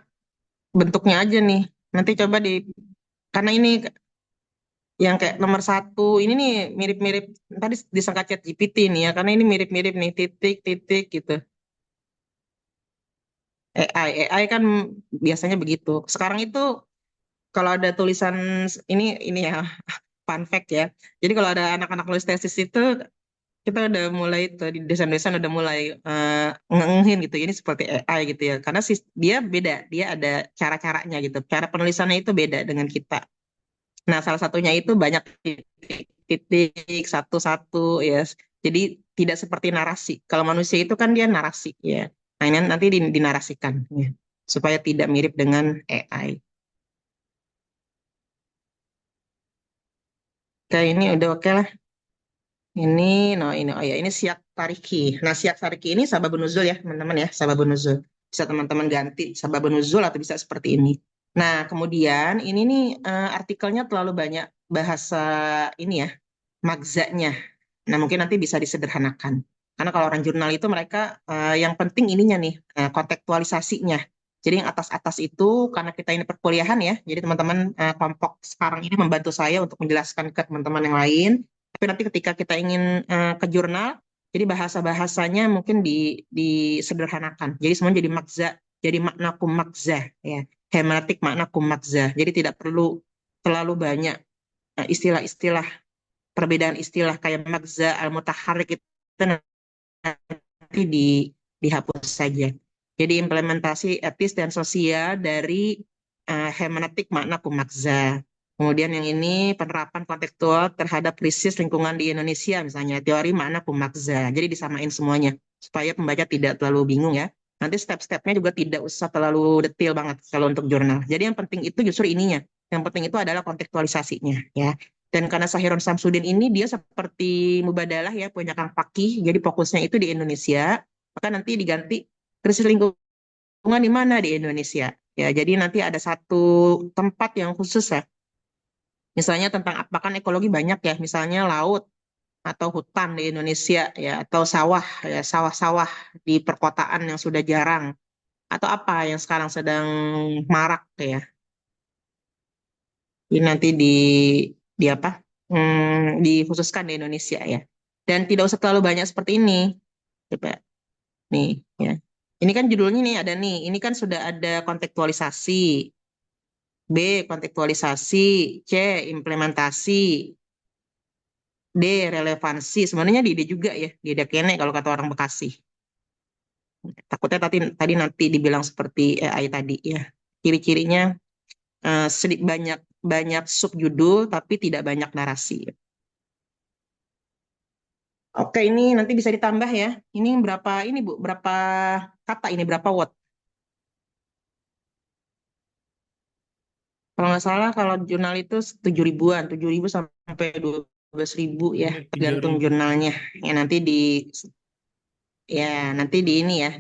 bentuknya aja nih. Nanti coba karena ini yang kayak nomor satu ini nih mirip-mirip tadi disangka ChatGPT nih ya, karena ini mirip-mirip nih titik-titik gitu. AI kan biasanya begitu. Sekarang itu kalau ada tulisan ini ya fun fact ya. Jadi kalau ada anak-anak nulis tesis itu kita udah mulai tuh di desain-desain udah mulai ngengehin gitu. Ini seperti AI gitu ya. Karena dia beda, dia ada cara-caranya gitu. Cara penulisannya itu beda dengan kita. Nah, salah satunya itu banyak titik satu-satu ya. Jadi tidak seperti narasi. Kalau manusia itu kan dia narasi ya. Nah, ini nanti dinarasikan ya, supaya tidak mirip dengan AI. Oke, ini udah oke lah. Ini, no ini, oh ya, ini siak tariki. Nah, siak tariki ini sababun nuzul ya, teman-teman ya, sababun nuzul. Bisa teman-teman ganti sababun nuzul atau bisa seperti ini. Nah, kemudian ini nih artikelnya terlalu banyak bahasa ini ya, magzanya. Nah, mungkin nanti bisa disederhanakan. Karena kalau orang jurnal itu mereka yang penting ininya nih, kontekstualisasinya. Jadi yang atas-atas itu karena kita ini perkuliahan ya, jadi teman-teman kelompok sekarang ini membantu saya untuk menjelaskan ke teman-teman yang lain. Tapi nanti ketika kita ingin ke jurnal, jadi bahasa-bahasanya mungkin disederhanakan. Jadi semua jadi makza, jadi makna kumakza ya, hematik makna kumakza. Jadi tidak perlu terlalu banyak istilah-istilah perbedaan istilah kayak magza, al-mutaharrik itu nanti dihapus saja. Jadi implementasi etis dan sosial dari hermeneutik makna kumakza. Kemudian yang ini penerapan kontekstual terhadap krisis lingkungan di Indonesia misalnya teori makna kumakza. Jadi disamain semuanya supaya pembaca tidak terlalu bingung ya. Nanti step-stepnya juga tidak usah terlalu detail banget kalau untuk jurnal. Jadi yang penting itu justru ininya. Yang penting itu adalah kontekstualisasinya ya. Dan karena Sahiron Samsudin ini dia seperti mubadalah ya, punya Kang Fakih, jadi fokusnya itu di Indonesia, maka nanti diganti krisis lingkungan di mana di Indonesia. Ya, jadi nanti ada satu tempat yang khusus ya. Misalnya tentang apa kan ekologi banyak ya, misalnya laut atau hutan di Indonesia ya, atau sawah ya, sawah-sawah di perkotaan yang sudah jarang atau apa yang sekarang sedang marak ya. Ini nanti di apa? Dikhususkan di Indonesia ya. Dan tidak usah terlalu banyak seperti ini. Coba nih ya. Ini kan judulnya nih ada nih. Ini kan sudah ada kontekstualisasi. B. Kontekstualisasi. C. Implementasi. D. Relevansi. Sebenarnya di D juga ya. Di D kene kalau kata orang Bekasi. Takutnya tadi nanti dibilang seperti AI tadi ya. Ciri-cirinya sedikit banyak banyak subjudul tapi tidak banyak narasi. Oke, ini nanti bisa ditambah ya. Ini berapa ini Bu? Berapa kata ini? Berapa word? Kalau nggak salah kalau jurnal itu 7 ribuan, 7 ribu sampai 12 ribu ya, Tiga tergantung ribu. jurnalnya. Ya nanti di ini ya,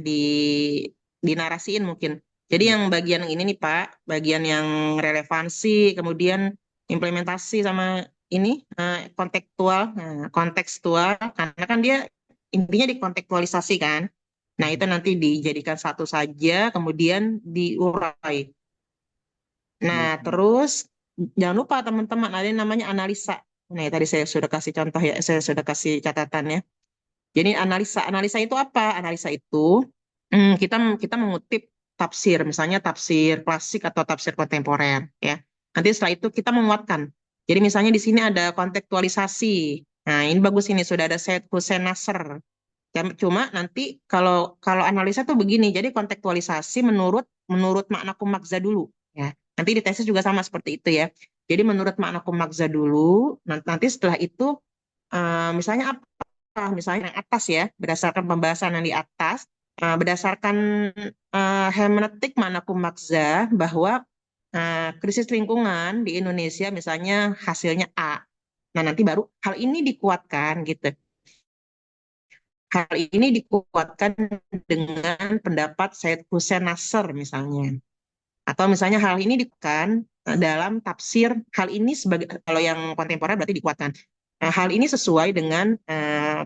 dinarasiin mungkin. Jadi Ya. yang bagian yang ini nih Pak, bagian yang relevansi, kemudian implementasi sama ini kontekstual. Nah, kontekstual karena kan dia intinya dikontekstualisasi kan. Nah, itu nanti dijadikan satu saja, kemudian diurai. Nah, terus jangan lupa teman-teman ada yang namanya analisa. Nah, tadi saya sudah kasih contoh ya, saya sudah kasih catatan ya. Jadi analisa itu apa? Analisa itu kita kita mengutip tafsir, misalnya tafsir klasik atau tafsir kontemporer ya. Nanti setelah itu kita menguatkan. Jadi misalnya di sini ada kontekstualisasi. Nah, ini bagus ini sudah ada Said Hussein Nasr. Cuma nanti kalau kalau analisa tuh begini, jadi kontekstualisasi menurut menurut makna kumakza dulu ya. Nanti di tesis juga sama seperti itu ya. Jadi menurut makna kumakza dulu, nanti setelah itu misalnya apa? Misalnya yang atas ya, berdasarkan pembahasan yang di atas, Berdasarkan hermeneutik Manakum Magza bahwa krisis lingkungan di Indonesia misalnya hasilnya A. Nah, nanti baru hal ini dikuatkan gitu. Hal ini dikuatkan dengan pendapat Said Hussein Nasr misalnya. Atau misalnya hal ini dikuatkan dalam tafsir hal ini sebagai kalau yang kontemporer berarti dikuatkan. Hal ini sesuai dengan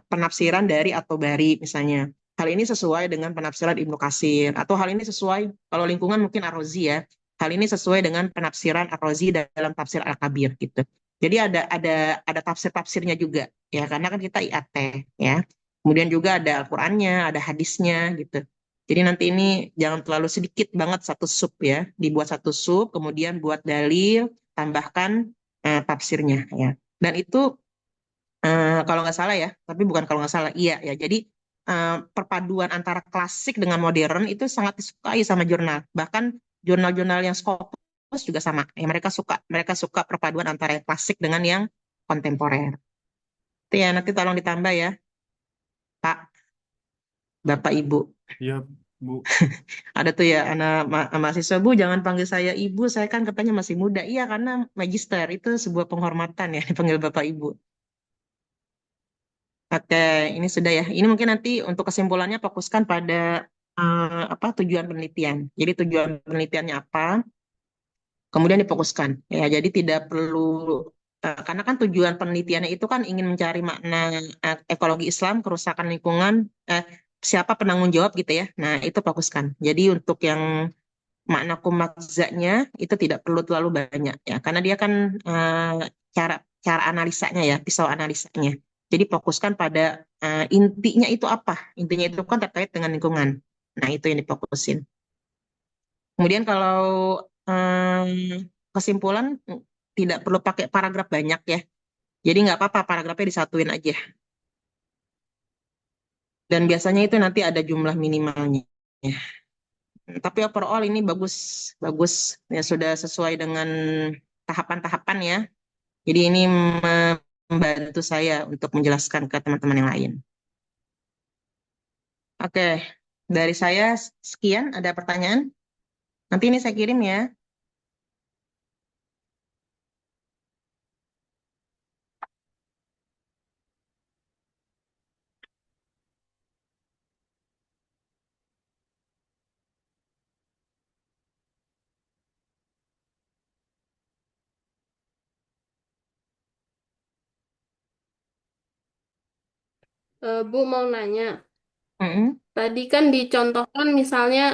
penafsiran dari At-Tabari misalnya. Hal ini sesuai dengan penafsiran Ibnu Katsir atau hal ini sesuai kalau lingkungan mungkin Ar-Razi ya. Hal ini sesuai dengan penafsiran Ar-Razi dalam tafsir Al-Kabir gitu. Jadi ada tafsir-tafsirnya juga ya karena kan kita IAT ya. Kemudian juga ada Al-Qur'annya, ada hadisnya gitu. Jadi nanti ini jangan terlalu sedikit banget satu sub ya, dibuat satu sub, kemudian buat dalil, tambahkan tafsirnya ya. Dan itu kalau nggak salah ya, tapi bukan kalau nggak salah, iya ya. Jadi perpaduan antara klasik dengan modern itu sangat disukai sama jurnal. Bahkan jurnal-jurnal yang Scopus juga sama. Ya, mereka suka perpaduan antara yang klasik dengan yang kontemporer. Itu ya nanti tolong ditambah ya, Pak, Bapak, Ibu. Ya, Bu. Ada tuh ya anak mahasiswa, Bu, jangan panggil saya Ibu, saya kan katanya masih muda. Iya, karena magister itu sebuah penghormatan ya, dipanggil Bapak Ibu. Oke, ini sudah ya. Ini mungkin nanti untuk kesimpulannya fokuskan pada apa tujuan penelitian. Jadi tujuan penelitiannya apa, kemudian difokuskan. Ya, jadi tidak perlu karena kan tujuan penelitiannya itu kan ingin mencari makna ekologi Islam, kerusakan lingkungan, siapa penanggung jawab gitu ya. Nah, itu fokuskan. Jadi untuk yang makna kumakzanya itu tidak perlu terlalu banyak ya karena dia kan cara cara analisanya ya pisau analisanya jadi fokuskan pada intinya itu apa intinya itu kan terkait dengan lingkungan nah itu yang difokusin kemudian kalau kesimpulan tidak perlu pakai paragraf banyak ya jadi nggak apa-apa paragrafnya disatuin aja dan biasanya itu nanti ada jumlah minimalnya ya. Tapi overall ini bagus, bagus ya sudah sesuai dengan tahapan-tahapan ya. Jadi ini membantu saya untuk menjelaskan ke teman-teman yang lain. Oke, dari saya sekian. Ada pertanyaan? Nanti ini saya kirim ya. Bu mau nanya, Mm-mm. tadi kan dicontohkan misalnya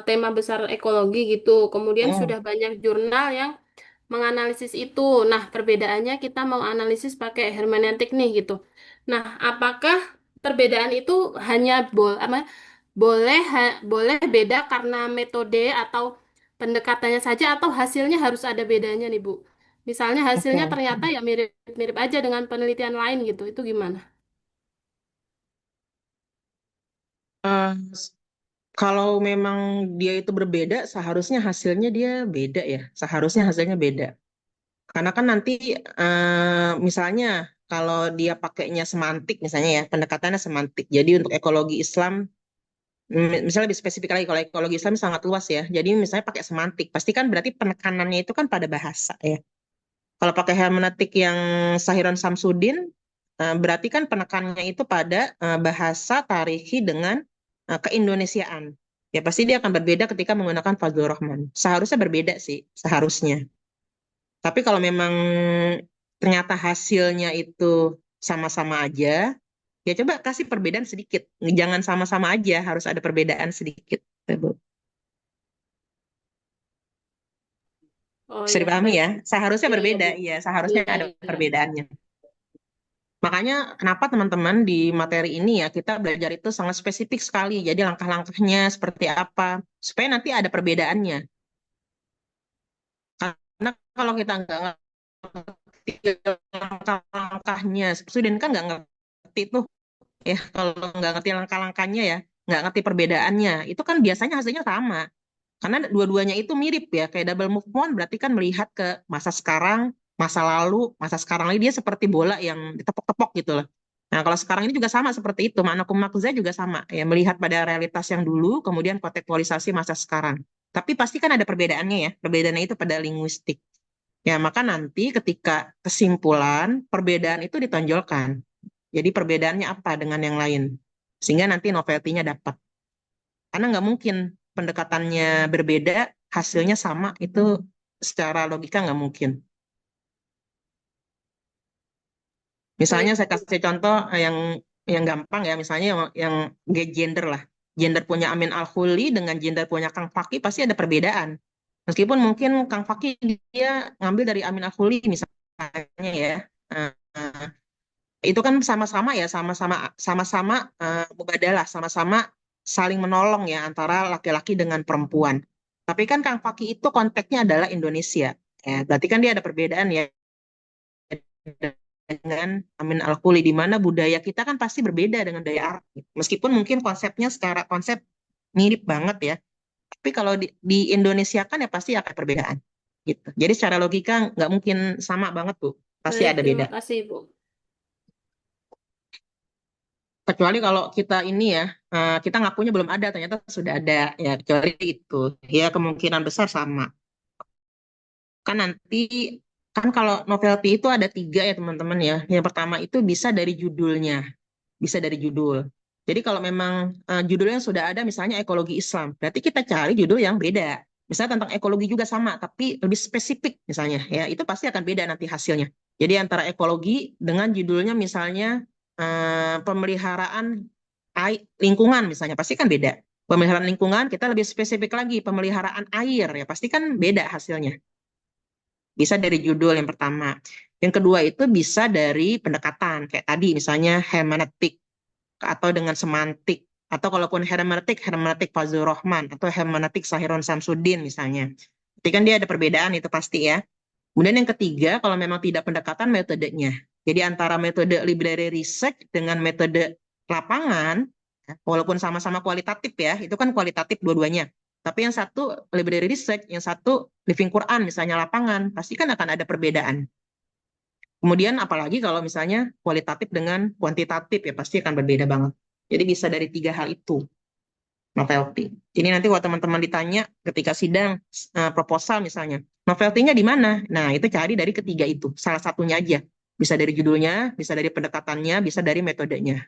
tema besar ekologi gitu, kemudian Mm. sudah banyak jurnal yang menganalisis itu. Nah, perbedaannya kita mau analisis pakai hermeneutik nih gitu. Nah, apakah perbedaan itu hanya boleh beda karena metode atau pendekatannya saja atau hasilnya harus ada bedanya nih, Bu? Misalnya hasilnya Oke. ternyata ya mirip-mirip aja dengan penelitian lain gitu. Itu gimana? Eh, kalau memang dia itu berbeda, seharusnya hasilnya dia beda ya. Seharusnya hasilnya beda. Karena kan nanti misalnya kalau dia pakainya semantik misalnya ya, pendekatannya semantik. Jadi untuk ekologi Islam misalnya lebih spesifik lagi kalau ekologi Islam sangat luas ya. Jadi misalnya pakai semantik, pasti kan berarti penekanannya itu kan pada bahasa ya. Kalau pakai hermeneutik yang Sahiron Samsudin, berarti kan penekanannya itu pada bahasa tarikhi dengan keindonesiaan. Ya pasti dia akan berbeda ketika menggunakan Fazlur Rahman. Seharusnya berbeda sih, seharusnya. Tapi kalau memang ternyata hasilnya itu sama-sama aja, ya coba kasih perbedaan sedikit. Jangan sama-sama aja, harus ada perbedaan sedikit. Bu. Oh Bisa ya, dipahami baik. ya? Seharusnya Iya, iya, berbeda, Bu. iya seharusnya Iya, ada iya. perbedaannya. Makanya kenapa teman-teman di materi ini ya kita belajar itu sangat spesifik sekali. Jadi langkah-langkahnya seperti apa, supaya nanti ada perbedaannya. Karena kalau kita nggak ngerti langkah-langkahnya, student kan nggak ngerti tuh ya. Kalau nggak ngerti langkah-langkahnya ya, nggak ngerti perbedaannya, itu kan biasanya hasilnya sama. Karena dua-duanya itu mirip ya, kayak double movement berarti kan melihat ke masa sekarang, masa lalu dia seperti bola yang ditepok-tepok gitu loh. Nah, kalau sekarang ini juga sama seperti itu, makna kumakza juga sama, ya melihat pada realitas yang dulu, kemudian kontekstualisasi masa sekarang. Tapi pasti kan ada perbedaannya ya, perbedaannya itu pada linguistik. Ya, maka nanti ketika kesimpulan, perbedaan itu ditonjolkan. Jadi perbedaannya apa dengan yang lain, sehingga nanti novelty-nya dapat. Karena nggak mungkin pendekatannya berbeda, hasilnya sama, itu secara logika nggak mungkin. Misalnya Baik. saya kasih contoh yang gampang ya, misalnya yang gender lah. Gender punya Amin Al-Huli dengan gender punya Kang Faki pasti ada perbedaan. Meskipun mungkin Kang Faki dia ngambil dari Amin Al-Huli misalnya ya. Eh, itu kan sama-sama ya, sama-sama mubadalah, sama-sama saling menolong ya antara laki-laki dengan perempuan. Tapi kan Kang Faki itu konteksnya adalah Indonesia. Ya, berarti kan dia ada perbedaan ya dengan Amin Al-Quli, di mana budaya kita kan pasti berbeda dengan budaya Arab. Meskipun mungkin konsepnya secara konsep mirip banget ya, tapi kalau di Indonesia kan ya pasti akan perbedaan. Gitu. Jadi secara logika nggak mungkin sama banget tuh, pasti Baik, ada terima beda. kasih, Bu. Kecuali kalau kita ini ya, kita ngakunya belum ada, ternyata sudah ada ya, kecuali itu. Ya kemungkinan besar sama. Kan nanti, kan kalau novelty itu ada tiga ya teman-teman ya. Yang pertama itu bisa dari judulnya. Bisa dari judul. Jadi kalau memang judulnya sudah ada misalnya ekologi Islam, berarti kita cari judul yang beda. Misalnya tentang ekologi juga sama, tapi lebih spesifik misalnya, ya itu pasti akan beda nanti hasilnya. Jadi antara ekologi dengan judulnya misalnya pemeliharaan lingkungan misalnya, pasti kan beda. Pemeliharaan lingkungan kita lebih spesifik lagi, pemeliharaan air ya pasti kan beda hasilnya. Bisa dari judul yang pertama. Yang kedua itu bisa dari pendekatan, kayak tadi misalnya hermeneutik atau dengan semantik, atau kalaupun hermeneutik Fazlur Rahman atau hermeneutik Sahiron Samsudin misalnya. Jadi kan dia ada perbedaan itu pasti ya. Kemudian yang ketiga, kalau memang tidak pendekatan, metodenya. Jadi antara metode library research dengan metode lapangan, ya, walaupun sama-sama kualitatif ya, itu kan kualitatif dua-duanya. Tapi yang satu library research, yang satu living Quran misalnya lapangan, pasti kan akan ada perbedaan. Kemudian apalagi kalau misalnya kualitatif dengan kuantitatif ya pasti akan berbeda banget. Jadi bisa dari tiga hal itu novelty. Jadi nanti kalau teman-teman ditanya ketika sidang proposal misalnya, novelty-nya di mana? Nah, itu cari dari ketiga itu, salah satunya aja. Bisa dari judulnya, bisa dari pendekatannya, bisa dari metodenya.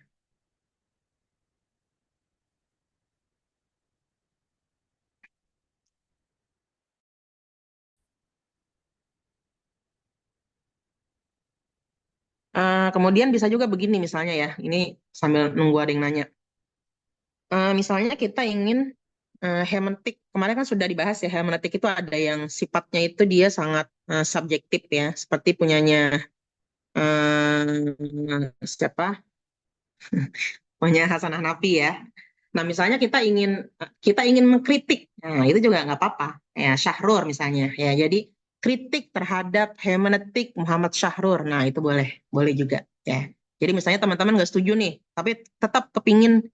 Kemudian bisa juga begini misalnya ya, ini sambil nunggu ada yang nanya. Misalnya kita ingin hermeneutik, kemarin kan sudah dibahas ya, hermeneutik itu ada yang sifatnya itu dia sangat subjektif ya, seperti punyanya siapa? Punya Hasan Hanafi ya. Nah, misalnya kita ingin mengkritik, nah itu juga nggak apa-apa. Ya, Syahrur misalnya, ya jadi kritik terhadap hermeneutik Muhammad Syahrur, nah itu boleh, boleh juga. Ya, jadi misalnya teman-teman nggak setuju nih, tapi tetap kepingin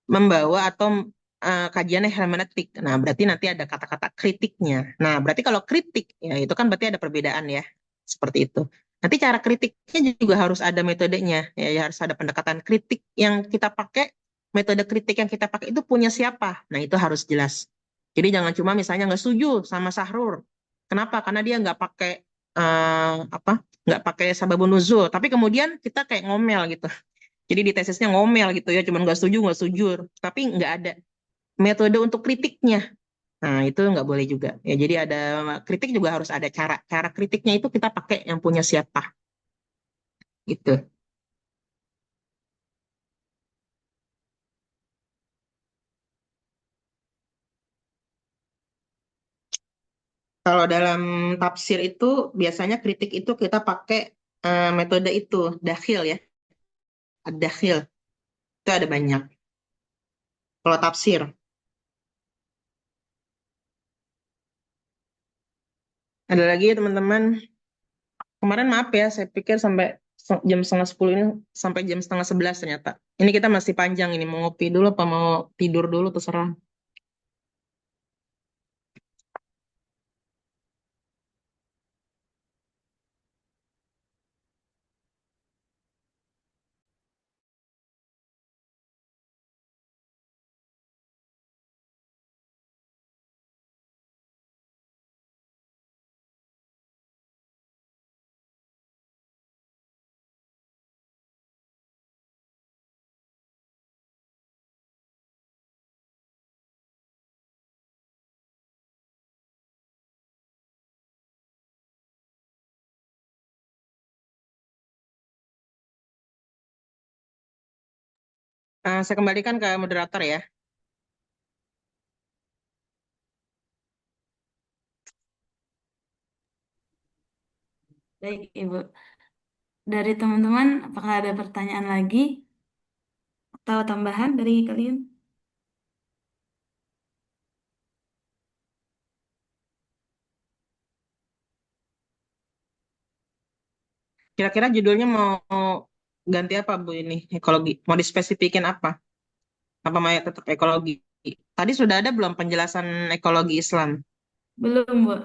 membawa atau kajiannya hermeneutik. Nah, berarti nanti ada kata-kata kritiknya. Nah, berarti kalau kritik, ya itu kan berarti ada perbedaan ya, seperti itu. Nanti cara kritiknya juga harus ada metodenya, ya harus ada pendekatan kritik yang kita pakai, metode kritik yang kita pakai itu punya siapa. Nah, itu harus jelas. Jadi jangan cuma misalnya nggak setuju sama Sahrur. Kenapa? Karena dia nggak pakai nggak pakai sababun nuzul, tapi kemudian kita kayak ngomel gitu. Jadi di tesisnya ngomel gitu ya, cuman nggak setuju, tapi nggak ada metode untuk kritiknya. Nah itu nggak boleh juga. Ya jadi ada kritik juga harus ada cara. Cara kritiknya itu kita pakai yang punya siapa gitu. Kalau dalam tafsir itu biasanya kritik itu kita pakai metode itu dakhil ya, dakhil itu ada banyak. Kalau tafsir, ada lagi ya teman-teman. Kemarin maaf ya, saya pikir sampai jam setengah 10 ini sampai jam setengah 11 ternyata. Ini kita masih panjang ini, mau ngopi dulu apa mau tidur dulu terserah. Saya kembalikan ke moderator ya. Baik, Ibu. Dari teman-teman, apakah ada pertanyaan lagi atau tambahan dari kalian? Kira-kira judulnya mau ganti apa Bu ini? Ekologi. Mau dispesifikin apa? Apa mau tetap ekologi? Tadi sudah ada belum penjelasan ekologi Islam? Belum, Bu.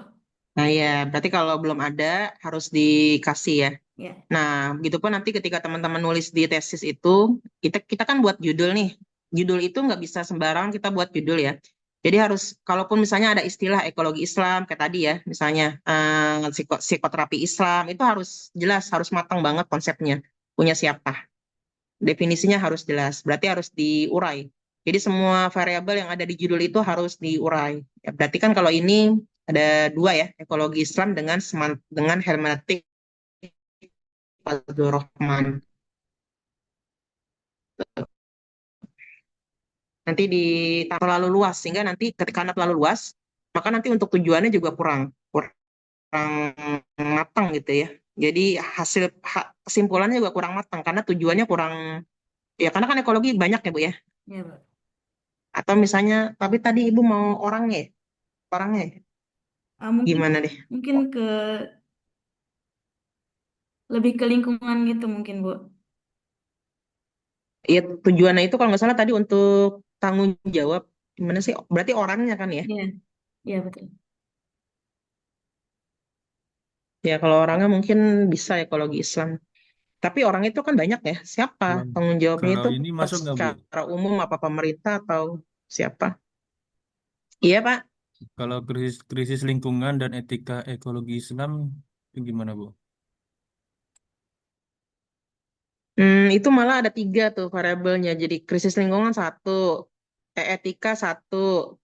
Nah ya, berarti kalau belum ada harus dikasih ya. Ya, Nah, begitupun nanti ketika teman-teman nulis di tesis itu, kita kan buat judul nih. Judul itu nggak bisa sembarangan kita buat judul ya. Jadi harus, kalaupun misalnya ada istilah ekologi Islam, kayak tadi ya, misalnya psikoterapi Islam, itu harus jelas, harus matang banget konsepnya. Punya siapa? Definisinya harus jelas, berarti harus diurai. Jadi semua variabel yang ada di judul itu harus diurai. Ya, berarti kan kalau ini ada dua ya, ekologi Islam dengan hermeneutik Fazlur Rahman. Nanti terlalu luas sehingga nanti ketika karena terlalu luas maka nanti untuk tujuannya juga kurang kurang matang gitu ya. Jadi kesimpulannya juga kurang matang karena tujuannya kurang, ya karena kan ekologi banyak ya Bu ya. ya, Bu. Atau misalnya tapi tadi Ibu mau orangnya Mungkin gimana deh. mungkin lebih ke lingkungan gitu mungkin, Bu. Ya tujuannya itu kalau nggak salah tadi untuk tanggung jawab gimana sih, berarti orangnya kan ya. Ya, ya betul. Ya kalau orangnya mungkin bisa ekologi Islam. Tapi orang itu kan banyak ya. Siapa Kalau tanggung jawabnya kalau itu ini masuk nggak, Bu? secara umum apa pemerintah atau siapa? Iya Pak. Kalau krisis krisis lingkungan dan etika ekologi Islam itu gimana, Bu? Itu malah ada tiga tuh variabelnya. Jadi krisis lingkungan satu, etika satu,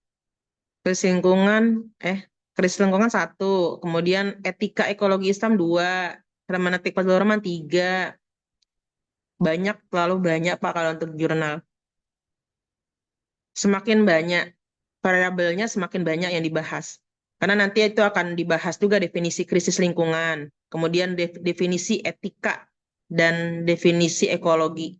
krisis lingkungan, eh krisis lingkungan satu, kemudian etika ekologi Islam dua, hermeneutik Fazlur Rahman tiga. Banyak, terlalu banyak Pak kalau untuk jurnal. Semakin banyak variabelnya, semakin banyak yang dibahas. Karena nanti itu akan dibahas juga definisi krisis lingkungan, kemudian definisi etika, dan definisi ekologi.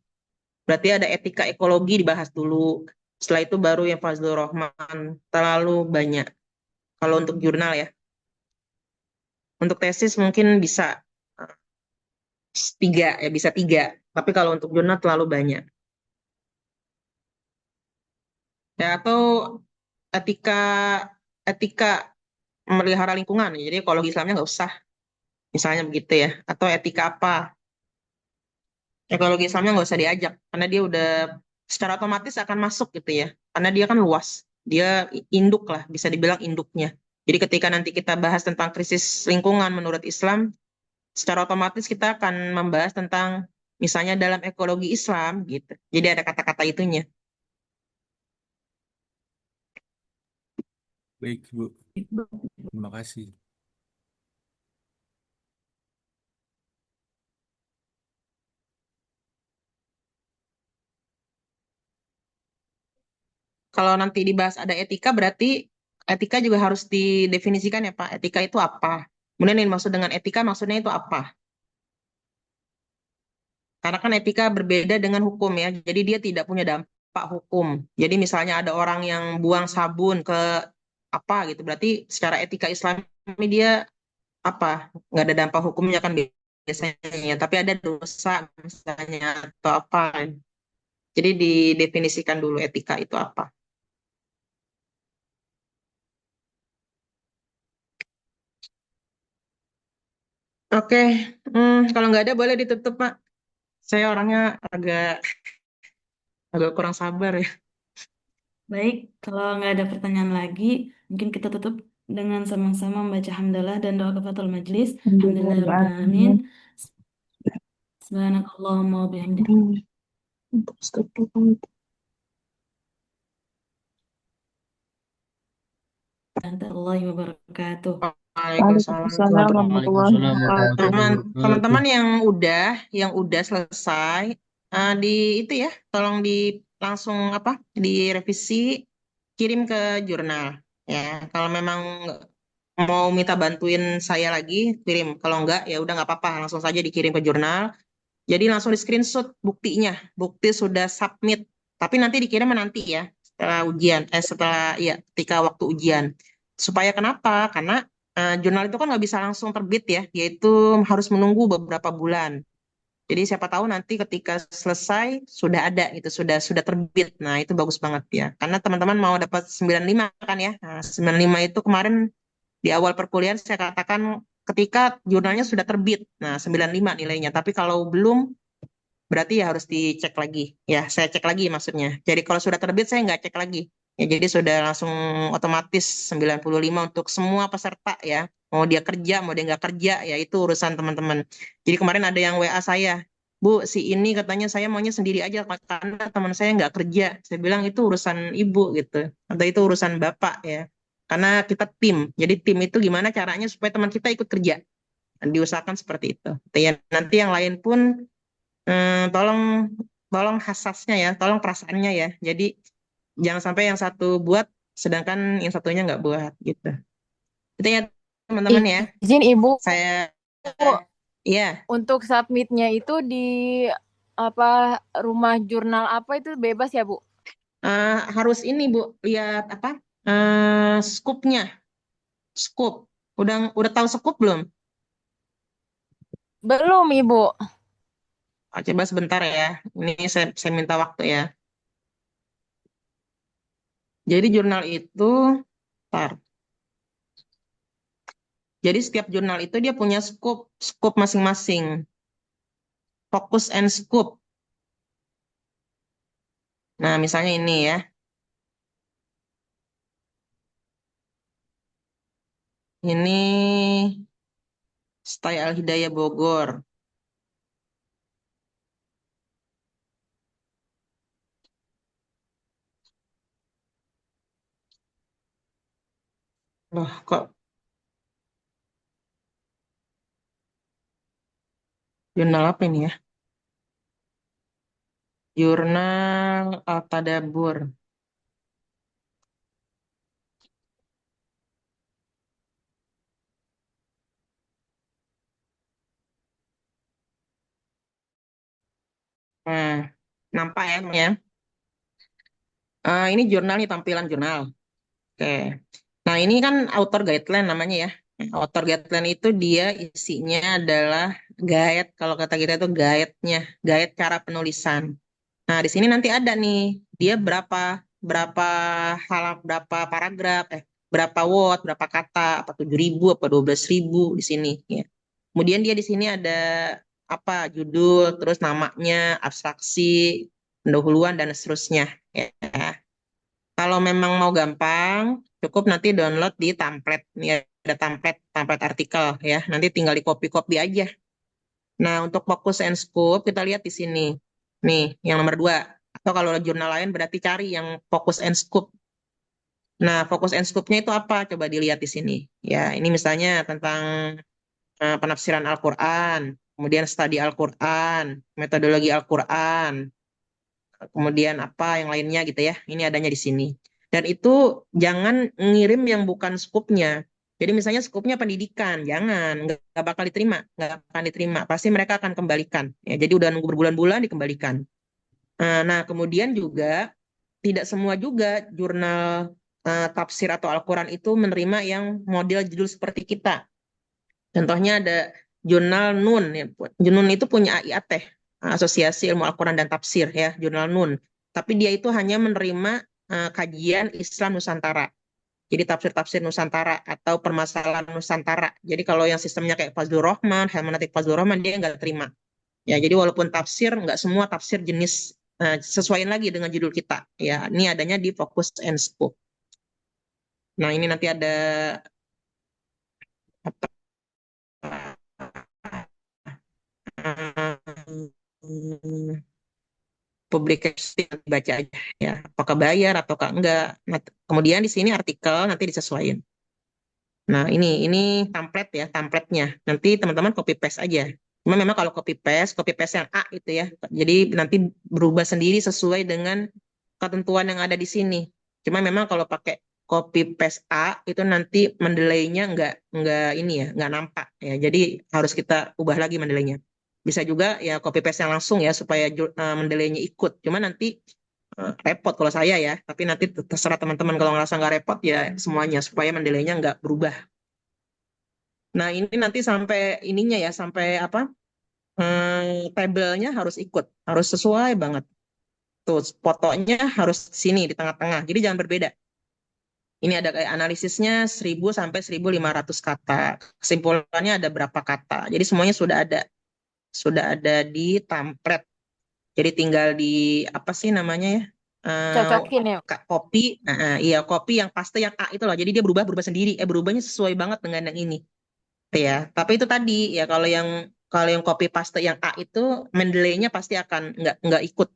Berarti ada etika ekologi dibahas dulu. Setelah itu baru yang Fazlur Rahman. Terlalu banyak. Kalau untuk jurnal ya. Untuk tesis mungkin bisa eh, tiga, ya bisa tiga. Tapi kalau untuk jurnal terlalu banyak. Ya, atau etika etika memelihara lingkungan. Jadi ekologi Islamnya nggak usah. Misalnya begitu ya. Atau etika apa? Ekologi Islamnya nggak usah diajak. Karena dia udah secara otomatis akan masuk gitu ya. Karena dia kan luas. Dia induk lah, bisa dibilang induknya. Jadi ketika nanti kita bahas tentang krisis lingkungan menurut Islam, secara otomatis kita akan membahas tentang misalnya dalam ekologi Islam gitu. Jadi ada kata-kata itunya. Baik, Bu. Terima kasih. Kalau nanti dibahas ada etika, berarti etika juga harus didefinisikan ya Pak. Etika itu apa? Kemudian yang dimaksud dengan etika maksudnya itu apa? Karena kan etika berbeda dengan hukum ya. Jadi dia tidak punya dampak hukum. Jadi misalnya ada orang yang buang sabun ke apa gitu, berarti secara etika Islami dia apa? Nggak ada dampak hukumnya kan biasanya. Tapi ada dosa misalnya atau apa. Jadi didefinisikan dulu etika itu apa. Oke, kalau nggak ada boleh ditutup Pak. Saya orangnya agak agak kurang sabar ya. Baik, kalau nggak ada pertanyaan lagi, mungkin kita tutup dengan sama-sama membaca hamdalah dan doa kafatul majelis. Alhamdulillahirrahmanirrahim. Subhanakallahumma wa bihamdika. Warahmatullahi wabarakatuh. Waalaikumsalam Waalaikumsalam warahmatullahi Waalaikumsalam wabarakatuh. warahmatullahi wabarakatuh. Teman-teman yang udah selesai Di itu ya, tolong langsung apa? Direvisi, kirim ke jurnal. Ya, kalau memang mau minta bantuin saya lagi, kirim. Kalau enggak, ya udah nggak apa-apa, langsung saja dikirim ke jurnal. Jadi langsung di screenshot buktinya, bukti sudah submit. Tapi nanti dikirim nanti ya, setelah ujian, setelah ya ketika waktu ujian. Supaya kenapa? Karena jurnal itu kan nggak bisa langsung terbit ya, yaitu harus menunggu beberapa bulan. Jadi siapa tahu nanti ketika selesai sudah ada gitu, sudah terbit. Nah, itu bagus banget ya. Karena teman-teman mau dapat 95 kan ya. Nah, 95 itu kemarin di awal perkuliahan saya katakan ketika jurnalnya sudah terbit. Nah, 95 nilainya. Tapi kalau belum berarti ya harus dicek lagi. Ya, saya cek lagi maksudnya. Jadi kalau sudah terbit saya nggak cek lagi. Ya, jadi sudah langsung otomatis 95 untuk semua peserta ya. Mau dia kerja, mau dia nggak kerja, ya itu urusan teman-teman. Jadi kemarin ada yang WA saya, Bu, si ini katanya saya maunya sendiri aja karena teman saya nggak kerja. Saya bilang itu urusan ibu gitu. Atau itu urusan bapak ya. Karena kita tim. Jadi tim itu gimana caranya supaya teman kita ikut kerja. Dan diusahakan seperti itu. Ya, nanti yang lain pun tolong tolong hasasnya ya, tolong perasaannya ya. Jadi jangan sampai yang satu buat sedangkan yang satunya nggak buat gitu. Itu ya teman-teman ya. Izin Ibu, Saya ya untuk submitnya itu di apa rumah jurnal apa itu bebas ya Bu? harus ini Bu, lihat apa? Scoop-nya. Scoop. Udah tahu scoop belum? Belum Ibu. Coba sebentar ya. Ini saya minta waktu ya. Jadi jurnal itu ntar. Jadi setiap jurnal itu dia punya scoop masing-masing. Fokus and scoop. Nah, misalnya ini ya. Ini Stay Al Hidayah Bogor. Loh, kok jurnal apa ini ya? Jurnal Al-Tadabbur. Nah, nampak ya, teman ya? Ini jurnal nih, tampilan jurnal. Oke. Nah, ini kan author guideline namanya ya. Author guideline itu dia isinya adalah guide, kalau kata kita itu guide-nya, guide cara penulisan. Nah, di sini nanti ada nih, dia berapa berapa berapa paragraf, berapa word, berapa kata, apa 7.000, apa 12.000 di sini ya. Kemudian dia di sini ada apa judul, terus namanya, abstraksi, pendahuluan dan seterusnya ya. Kalau memang mau gampang, cukup nanti download di template. Ini ada template artikel ya. Nanti tinggal di copy-copy aja. Nah, untuk fokus and scope kita lihat di sini. Nih, yang nomor 2. Atau kalau jurnal lain berarti cari yang fokus and scope. Nah, fokus and scope-nya itu apa? Coba dilihat di sini. Ya, ini misalnya tentang penafsiran Al-Quran, kemudian studi Al-Quran, metodologi Al-Quran, kemudian apa yang lainnya gitu ya. Ini adanya di sini. Dan itu jangan ngirim yang bukan skupnya. Jadi misalnya skupnya pendidikan, jangan, nggak bakal diterima, nggak akan diterima. Pasti mereka akan kembalikan. Ya, jadi udah nunggu berbulan-bulan dikembalikan. Nah, kemudian juga tidak semua juga jurnal tafsir atau Al-Quran itu menerima yang model judul seperti kita. Contohnya ada jurnal Nun. Ya. Nun itu punya AIAT, Asosiasi Ilmu Al-Quran dan Tafsir ya, jurnal Nun. Tapi dia itu hanya menerima kajian Islam Nusantara. Jadi tafsir-tafsir Nusantara atau permasalahan Nusantara. Jadi kalau yang sistemnya kayak Fazlur Rahman, Hermeneutik Fazlur Rahman, dia nggak terima. Ya, jadi walaupun tafsir, nggak semua tafsir jenis sesuaiin lagi dengan judul kita. Ya, ini adanya di Focus and Scope. Nah, ini nanti ada apa, publikasi baca aja ya, apakah bayar ataukah enggak. Nah, kemudian di sini artikel nanti disesuaikan. Nah, ini template ya, template-nya. Nanti teman-teman copy paste aja. Cuma memang kalau copy paste yang A itu ya. Jadi nanti berubah sendiri sesuai dengan ketentuan yang ada di sini. Cuma memang kalau pakai copy paste A itu nanti mendelainya nggak ini ya, nggak nampak ya. Jadi harus kita ubah lagi mendelainya. Bisa juga ya copy paste yang langsung ya supaya mendelainya ikut. Cuma nanti repot kalau saya ya. Tapi nanti terserah teman-teman kalau ngerasa nggak repot ya semuanya supaya mendelainya nggak berubah. Nah ini nanti sampai ininya ya sampai apa? Tabelnya harus ikut, harus sesuai banget. Tuh, fotonya harus sini di tengah-tengah. Jadi jangan berbeda. Ini ada kayak analisisnya 1000 sampai 1500 kata. Kesimpulannya ada berapa kata. Jadi semuanya sudah ada di template. Jadi tinggal di apa sih namanya ya? Cocokin ya. Copy, iya copy yang paste yang A itu loh. Jadi dia berubah sendiri. Berubahnya sesuai banget dengan yang ini. Ya, tapi itu tadi ya kalau yang copy paste yang A itu Mendeley-nya pasti akan nggak ikut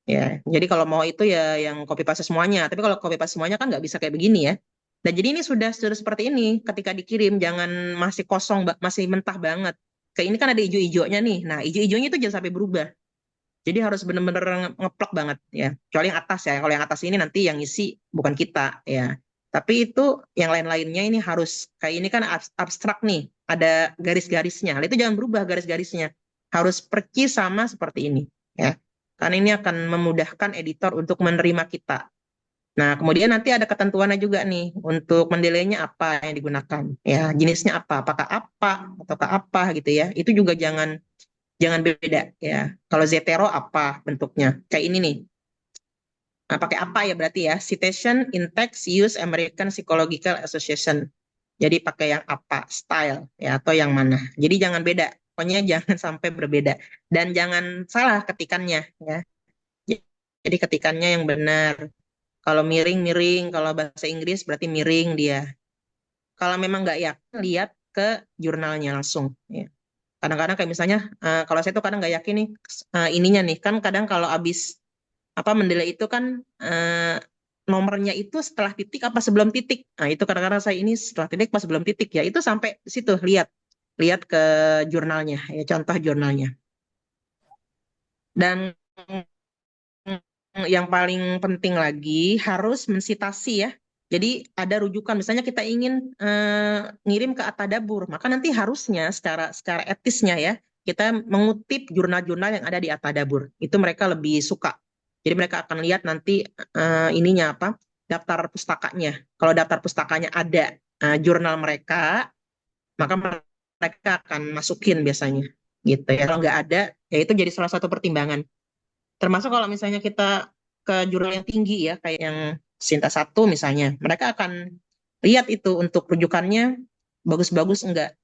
ya. Jadi kalau mau itu ya yang copy paste semuanya. Tapi kalau copy paste semuanya kan nggak bisa kayak begini ya. Dan jadi ini sudah seperti ini ketika dikirim jangan masih kosong masih mentah banget. Kayak ini kan ada ijo-ijonya nih. Nah ijo-ijonya itu jangan sampai berubah. Jadi harus benar-benar ngeplok banget ya. Kecuali yang atas ya. Kalau yang atas ini nanti yang isi bukan kita ya. Tapi itu yang lain-lainnya ini harus kayak ini kan abstrak nih, ada garis-garisnya. Itu jangan berubah garis-garisnya. Harus percis sama seperti ini ya. Karena ini akan memudahkan editor untuk menerima kita. Nah, kemudian nanti ada ketentuannya juga nih untuk mendelaynya apa yang digunakan. Ya, jenisnya apa ataukah apa gitu ya. Itu juga jangan beda ya. Kalau Zetero apa bentuknya? Kayak ini nih. Nah, pakai apa ya berarti ya? Citation in text use American Psychological Association. Jadi pakai yang apa? Style ya atau yang mana? Jadi jangan beda. Pokoknya jangan sampai berbeda dan jangan salah ketikannya ya. Jadi ketikannya yang benar. Kalau miring-miring, kalau bahasa Inggris berarti miring dia. Kalau memang nggak yakin, lihat ke jurnalnya langsung ya. Kadang-kadang kayak misalnya kalau saya tuh kadang nggak yakin nih ininya nih kan kadang kalau habis apa mendelay itu kan nomornya itu setelah titik apa sebelum titik. Nah itu kadang-kadang saya ini setelah titik pas sebelum titik ya itu sampai situ lihat ke jurnalnya ya contoh jurnalnya. Dan yang paling penting lagi harus mensitasi ya. Jadi ada rujukan, misalnya kita ingin ngirim ke Atadabur, maka nanti harusnya secara etisnya ya kita mengutip jurnal-jurnal yang ada di Atadabur. Itu mereka lebih suka. Jadi mereka akan lihat nanti ininya apa daftar pustakanya. Kalau daftar pustakanya ada jurnal mereka, maka mereka akan masukin biasanya gitu ya. Kalau nggak ada, ya itu jadi salah satu pertimbangan. Termasuk kalau misalnya kita ke jurnal yang tinggi ya, kayak yang Sinta 1 misalnya, mereka akan lihat itu untuk rujukannya bagus-bagus enggak.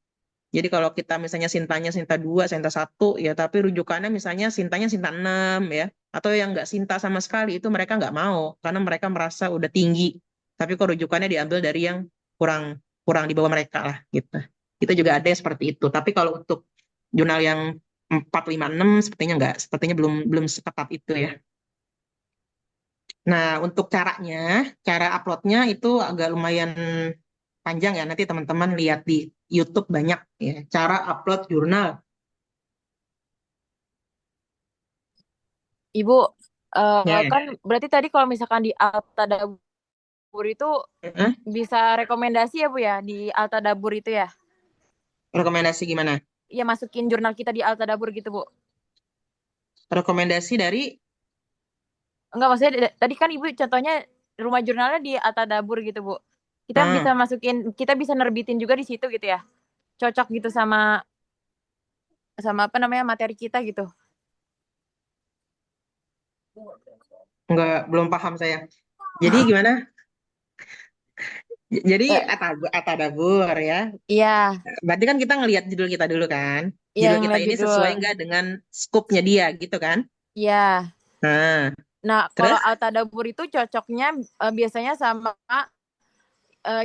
Jadi kalau kita misalnya Sintanya Sinta 2, Sinta 1 ya, tapi rujukannya misalnya Sintanya Sinta 6 ya, atau yang enggak Sinta sama sekali, itu mereka enggak mau, karena mereka merasa udah tinggi. Tapi kok rujukannya diambil dari yang kurang kurang di bawah mereka lah gitu. Itu juga ada yang seperti itu. Tapi kalau untuk jurnal yang 4, 5, 6 sepertinya enggak, sepertinya belum seketat itu ya. Nah, untuk cara uploadnya itu agak lumayan panjang ya. Nanti teman-teman lihat di YouTube banyak ya. Cara upload jurnal. Ibu, Ya, kan berarti tadi kalau misalkan di Altadabur itu bisa rekomendasi ya Bu ya di Altadabur itu ya? rekomendasi gimana? Ya masukin jurnal kita di Altadabur gitu Bu. Rekomendasi dari Enggak, maksudnya tadi kan Ibu contohnya rumah jurnalnya di Altadabur gitu Bu. Kita bisa masukin, kita bisa nerbitin juga di situ gitu ya. Cocok gitu sama apa namanya materi kita gitu. belum paham saya. Jadi gimana? Jadi Ya, Atadabur ya. iya, Berarti kan kita ngelihat judul kita dulu kan. iya Judul kita ngeliat ini judul. sesuai nggak dengan skupnya dia gitu kan? Iya. Nah, Nah, kalau terus? Altadabur itu cocoknya biasanya sama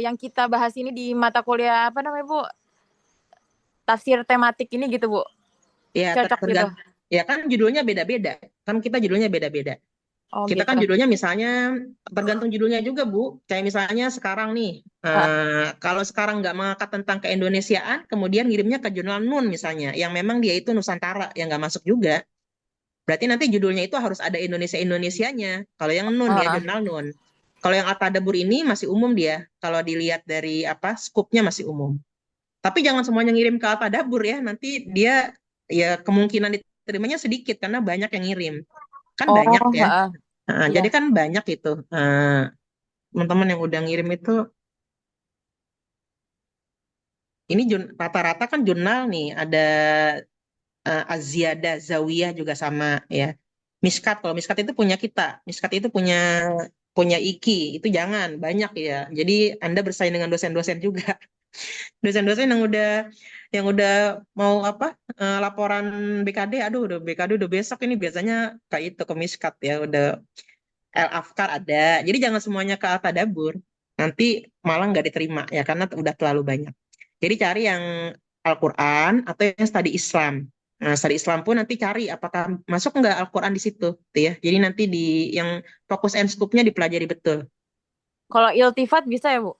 yang kita bahas ini di mata kuliah apa namanya Bu? Tafsir tematik ini gitu Bu. Ya, Cocok gitu. Ya kan judulnya beda-beda. Kan kita judulnya beda-beda. Oh Kita kan gitu. judulnya misalnya tergantung judulnya juga Bu. Kayak misalnya sekarang nih, Ah, kalau sekarang nggak mengangkat tentang keindonesiaan, kemudian ngirimnya ke jurnal Nun misalnya, yang memang dia itu Nusantara, yang nggak masuk juga. Berarti nanti judulnya itu harus ada Indonesia-Indonesianya. Kalau yang Nun ya, ah, jurnal Nun. Kalau yang Atadabur ini masih umum dia. Kalau dilihat dari apa, skupnya masih umum. Tapi jangan semuanya ngirim ke Atadabur ya. Nanti dia ya kemungkinan diterimanya sedikit karena banyak yang ngirim. Kan banyak oh, ya. ah, Jadi iya. kan banyak itu. Teman-teman yang udah ngirim itu, ini rata-rata kan jurnal nih. Ada Aziada, Zawiyah juga sama ya. Miskat, kalau Miskat itu punya kita. Miskat itu punya punya IKI. Itu jangan, banyak ya. Jadi Anda bersaing dengan dosen-dosen juga. Dosen-dosen yang udah mau apa laporan BKD, aduh udah BKD udah besok ini biasanya kayak itu ke Miskat ya, udah El Afkar ada. Jadi jangan semuanya ke Al-Tadabur. Nanti malah nggak diterima ya karena udah terlalu banyak. Jadi cari yang Al-Quran atau yang studi Islam. Nah, studi Islam pun nanti cari apakah masuk nggak Al-Quran di situ, gitu ya. Jadi nanti di yang fokus and scope-nya dipelajari betul. Kalau iltifat bisa ya, Bu?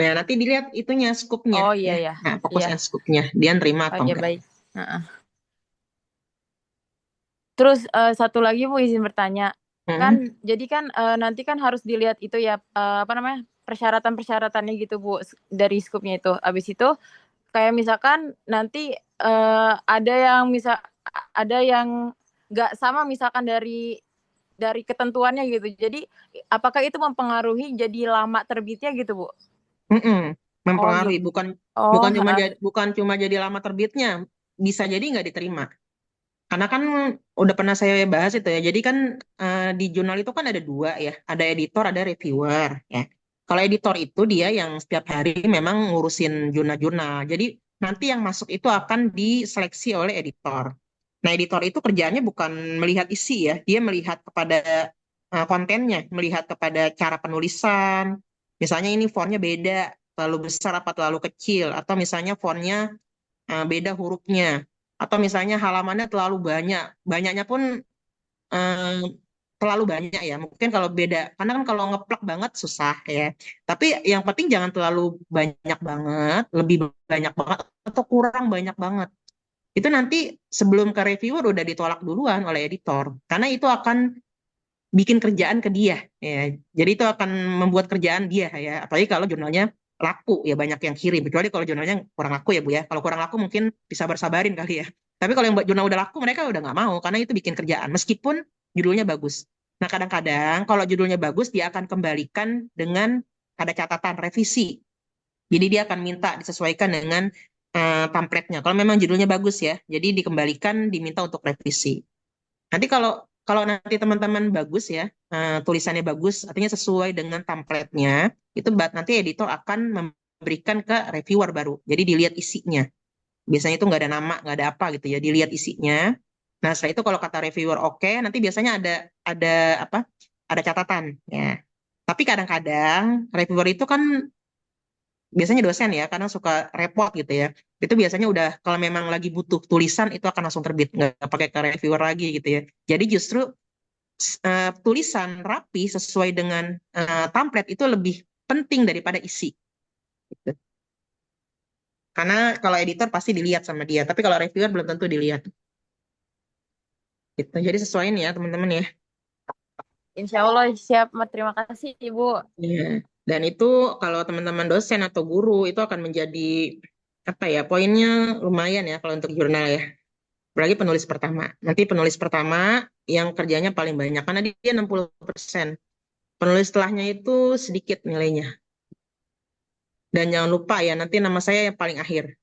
Nah, nanti dilihat itunya scope-nya Oh iya ya. ya. Nah, fokus Iya. and scope-nya dia nerima Oh atau iya enggak. baik. Heeh. Terus satu lagi Bu izin bertanya. Kan Hmm. jadi kan nanti kan harus dilihat itu ya apa namanya? Persyaratan-persyaratannya gitu Bu dari skupnya itu. Habis itu kayak misalkan nanti ada yang nggak sama misalkan dari ketentuannya gitu. Jadi apakah itu mempengaruhi jadi lama terbitnya gitu, Bu? Mm-mm. Oh gitu. Mempengaruhi, bukan Oh, bukan cuma heeh. bukan cuma jadi lama terbitnya, bisa jadi nggak diterima. Karena kan udah pernah saya bahas itu ya. Jadi kan di jurnal itu kan ada dua ya, ada editor, ada reviewer ya. Kalau editor itu dia yang setiap hari memang ngurusin jurnal-jurnal. Jadi nanti yang masuk itu akan diseleksi oleh editor. Nah, editor itu kerjaannya bukan melihat isi ya, dia melihat kepada kontennya, melihat kepada cara penulisan. Misalnya ini fontnya beda, terlalu besar apa terlalu kecil, atau misalnya fontnya beda hurufnya, atau misalnya halamannya terlalu banyak, banyaknya pun eh, terlalu banyak ya. Mungkin kalau beda, karena kan kalau ngeplak banget susah ya. Tapi yang penting jangan terlalu banyak banget, lebih banyak banget, atau kurang banyak banget. Itu nanti sebelum ke reviewer udah ditolak duluan oleh editor, karena itu akan bikin kerjaan ke dia ya. Jadi itu akan membuat kerjaan dia ya. Apalagi kalau jurnalnya laku ya, banyak yang kirim. Kecuali kalau jurnalnya kurang laku ya Bu ya. Kalau kurang laku mungkin bisa bersabarin kali ya. Tapi kalau yang jurnal udah laku mereka udah nggak mau karena itu bikin kerjaan meskipun judulnya bagus. Nah, kadang-kadang kalau judulnya bagus dia akan kembalikan dengan ada catatan revisi. Jadi dia akan minta disesuaikan dengan template-nya. Kalau memang judulnya bagus ya, jadi dikembalikan diminta untuk revisi. Nanti kalau kalau nanti teman-teman bagus ya, tulisannya bagus, artinya sesuai dengan template-nya, itu nanti editor akan memberikan ke reviewer baru. Jadi dilihat isinya. Biasanya itu nggak ada nama, nggak ada apa gitu ya, dilihat isinya. Nah, setelah itu kalau kata reviewer oke, nanti biasanya ada apa? Ada catatan ya. Tapi kadang-kadang reviewer itu kan biasanya dosen ya, karena suka repot gitu ya. Itu biasanya udah kalau memang lagi butuh tulisan itu akan langsung terbit, nggak pakai ke reviewer lagi gitu ya. Jadi justru tulisan rapi sesuai dengan template itu lebih penting daripada isi. Gitu. Karena kalau editor pasti dilihat sama dia, tapi kalau reviewer belum tentu dilihat. Gitu. Jadi sesuaiin ya teman-teman ya. Insya Allah siap. Terima kasih Ibu. Ya. Dan itu kalau teman-teman dosen atau guru itu akan menjadi apa ya, poinnya lumayan ya kalau untuk jurnal ya. Apalagi penulis pertama. Nanti penulis pertama yang kerjanya paling banyak karena dia 60%. Penulis setelahnya itu sedikit nilainya. Dan jangan lupa ya, nanti nama saya yang paling akhir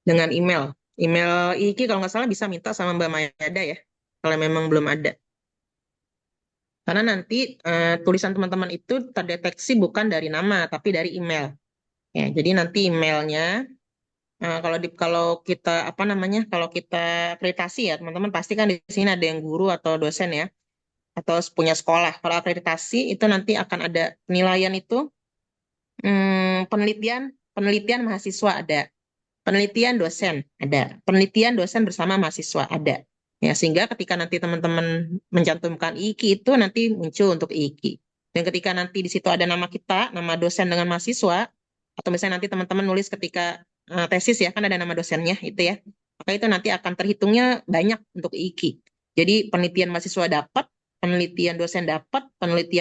dengan email. Email Iki kalau nggak salah bisa minta sama Mbak Mayada ya, kalau memang belum ada. Karena nanti tulisan teman-teman itu terdeteksi bukan dari nama, tapi dari email. Ya, jadi nanti emailnya kalau kita apa namanya, kalau kita akreditasi ya teman-teman pasti kan di sini ada yang guru atau dosen ya, atau punya sekolah. Kalau akreditasi itu nanti akan ada penilaian itu, penelitian penelitian mahasiswa ada. Penelitian dosen ada, penelitian dosen bersama mahasiswa ada. Ya, sehingga ketika nanti teman-teman mencantumkan IKI itu nanti muncul untuk IKI. Dan ketika nanti di situ ada nama kita, nama dosen dengan mahasiswa, atau misalnya nanti teman-teman nulis ketika tesis ya, kan ada nama dosennya itu ya. Maka itu nanti akan terhitungnya banyak untuk IKI. Jadi penelitian mahasiswa dapat, penelitian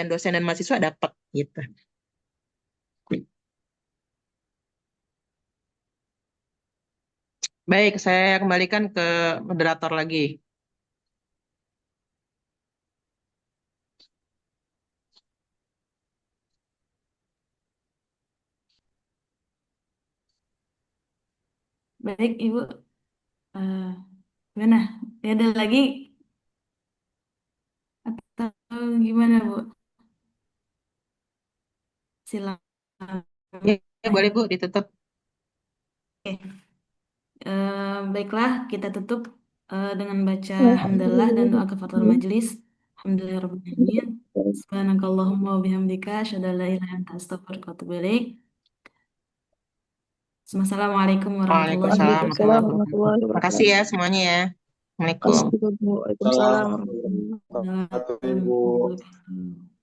dosen dan mahasiswa dapat gitu. Baik, saya kembalikan ke moderator lagi. Baik, Ibu. Eh, Gimana? Ada lagi atau gimana, Bu? Silakan. Ya, ya, boleh Bu, ditutup. Oke. Baiklah, kita tutup dengan baca hamdalah dan doa kafaratul majelis. Alhamdulillahirrahmanirrahim. Subhanakallahumma wa bihamdika asyhadu an la ilaha illa anta astaghfiruka wa atubu ilaik. Assalamualaikum warahmatullahi Waalaikumsalam wabarakatuh. warahmatullahi wabarakatuh. Terima kasih ya semuanya ya. Assalamualaikum. Waalaikumsalam warahmatullahi wabarakatuh. Warahmatullahi wabarakatuh.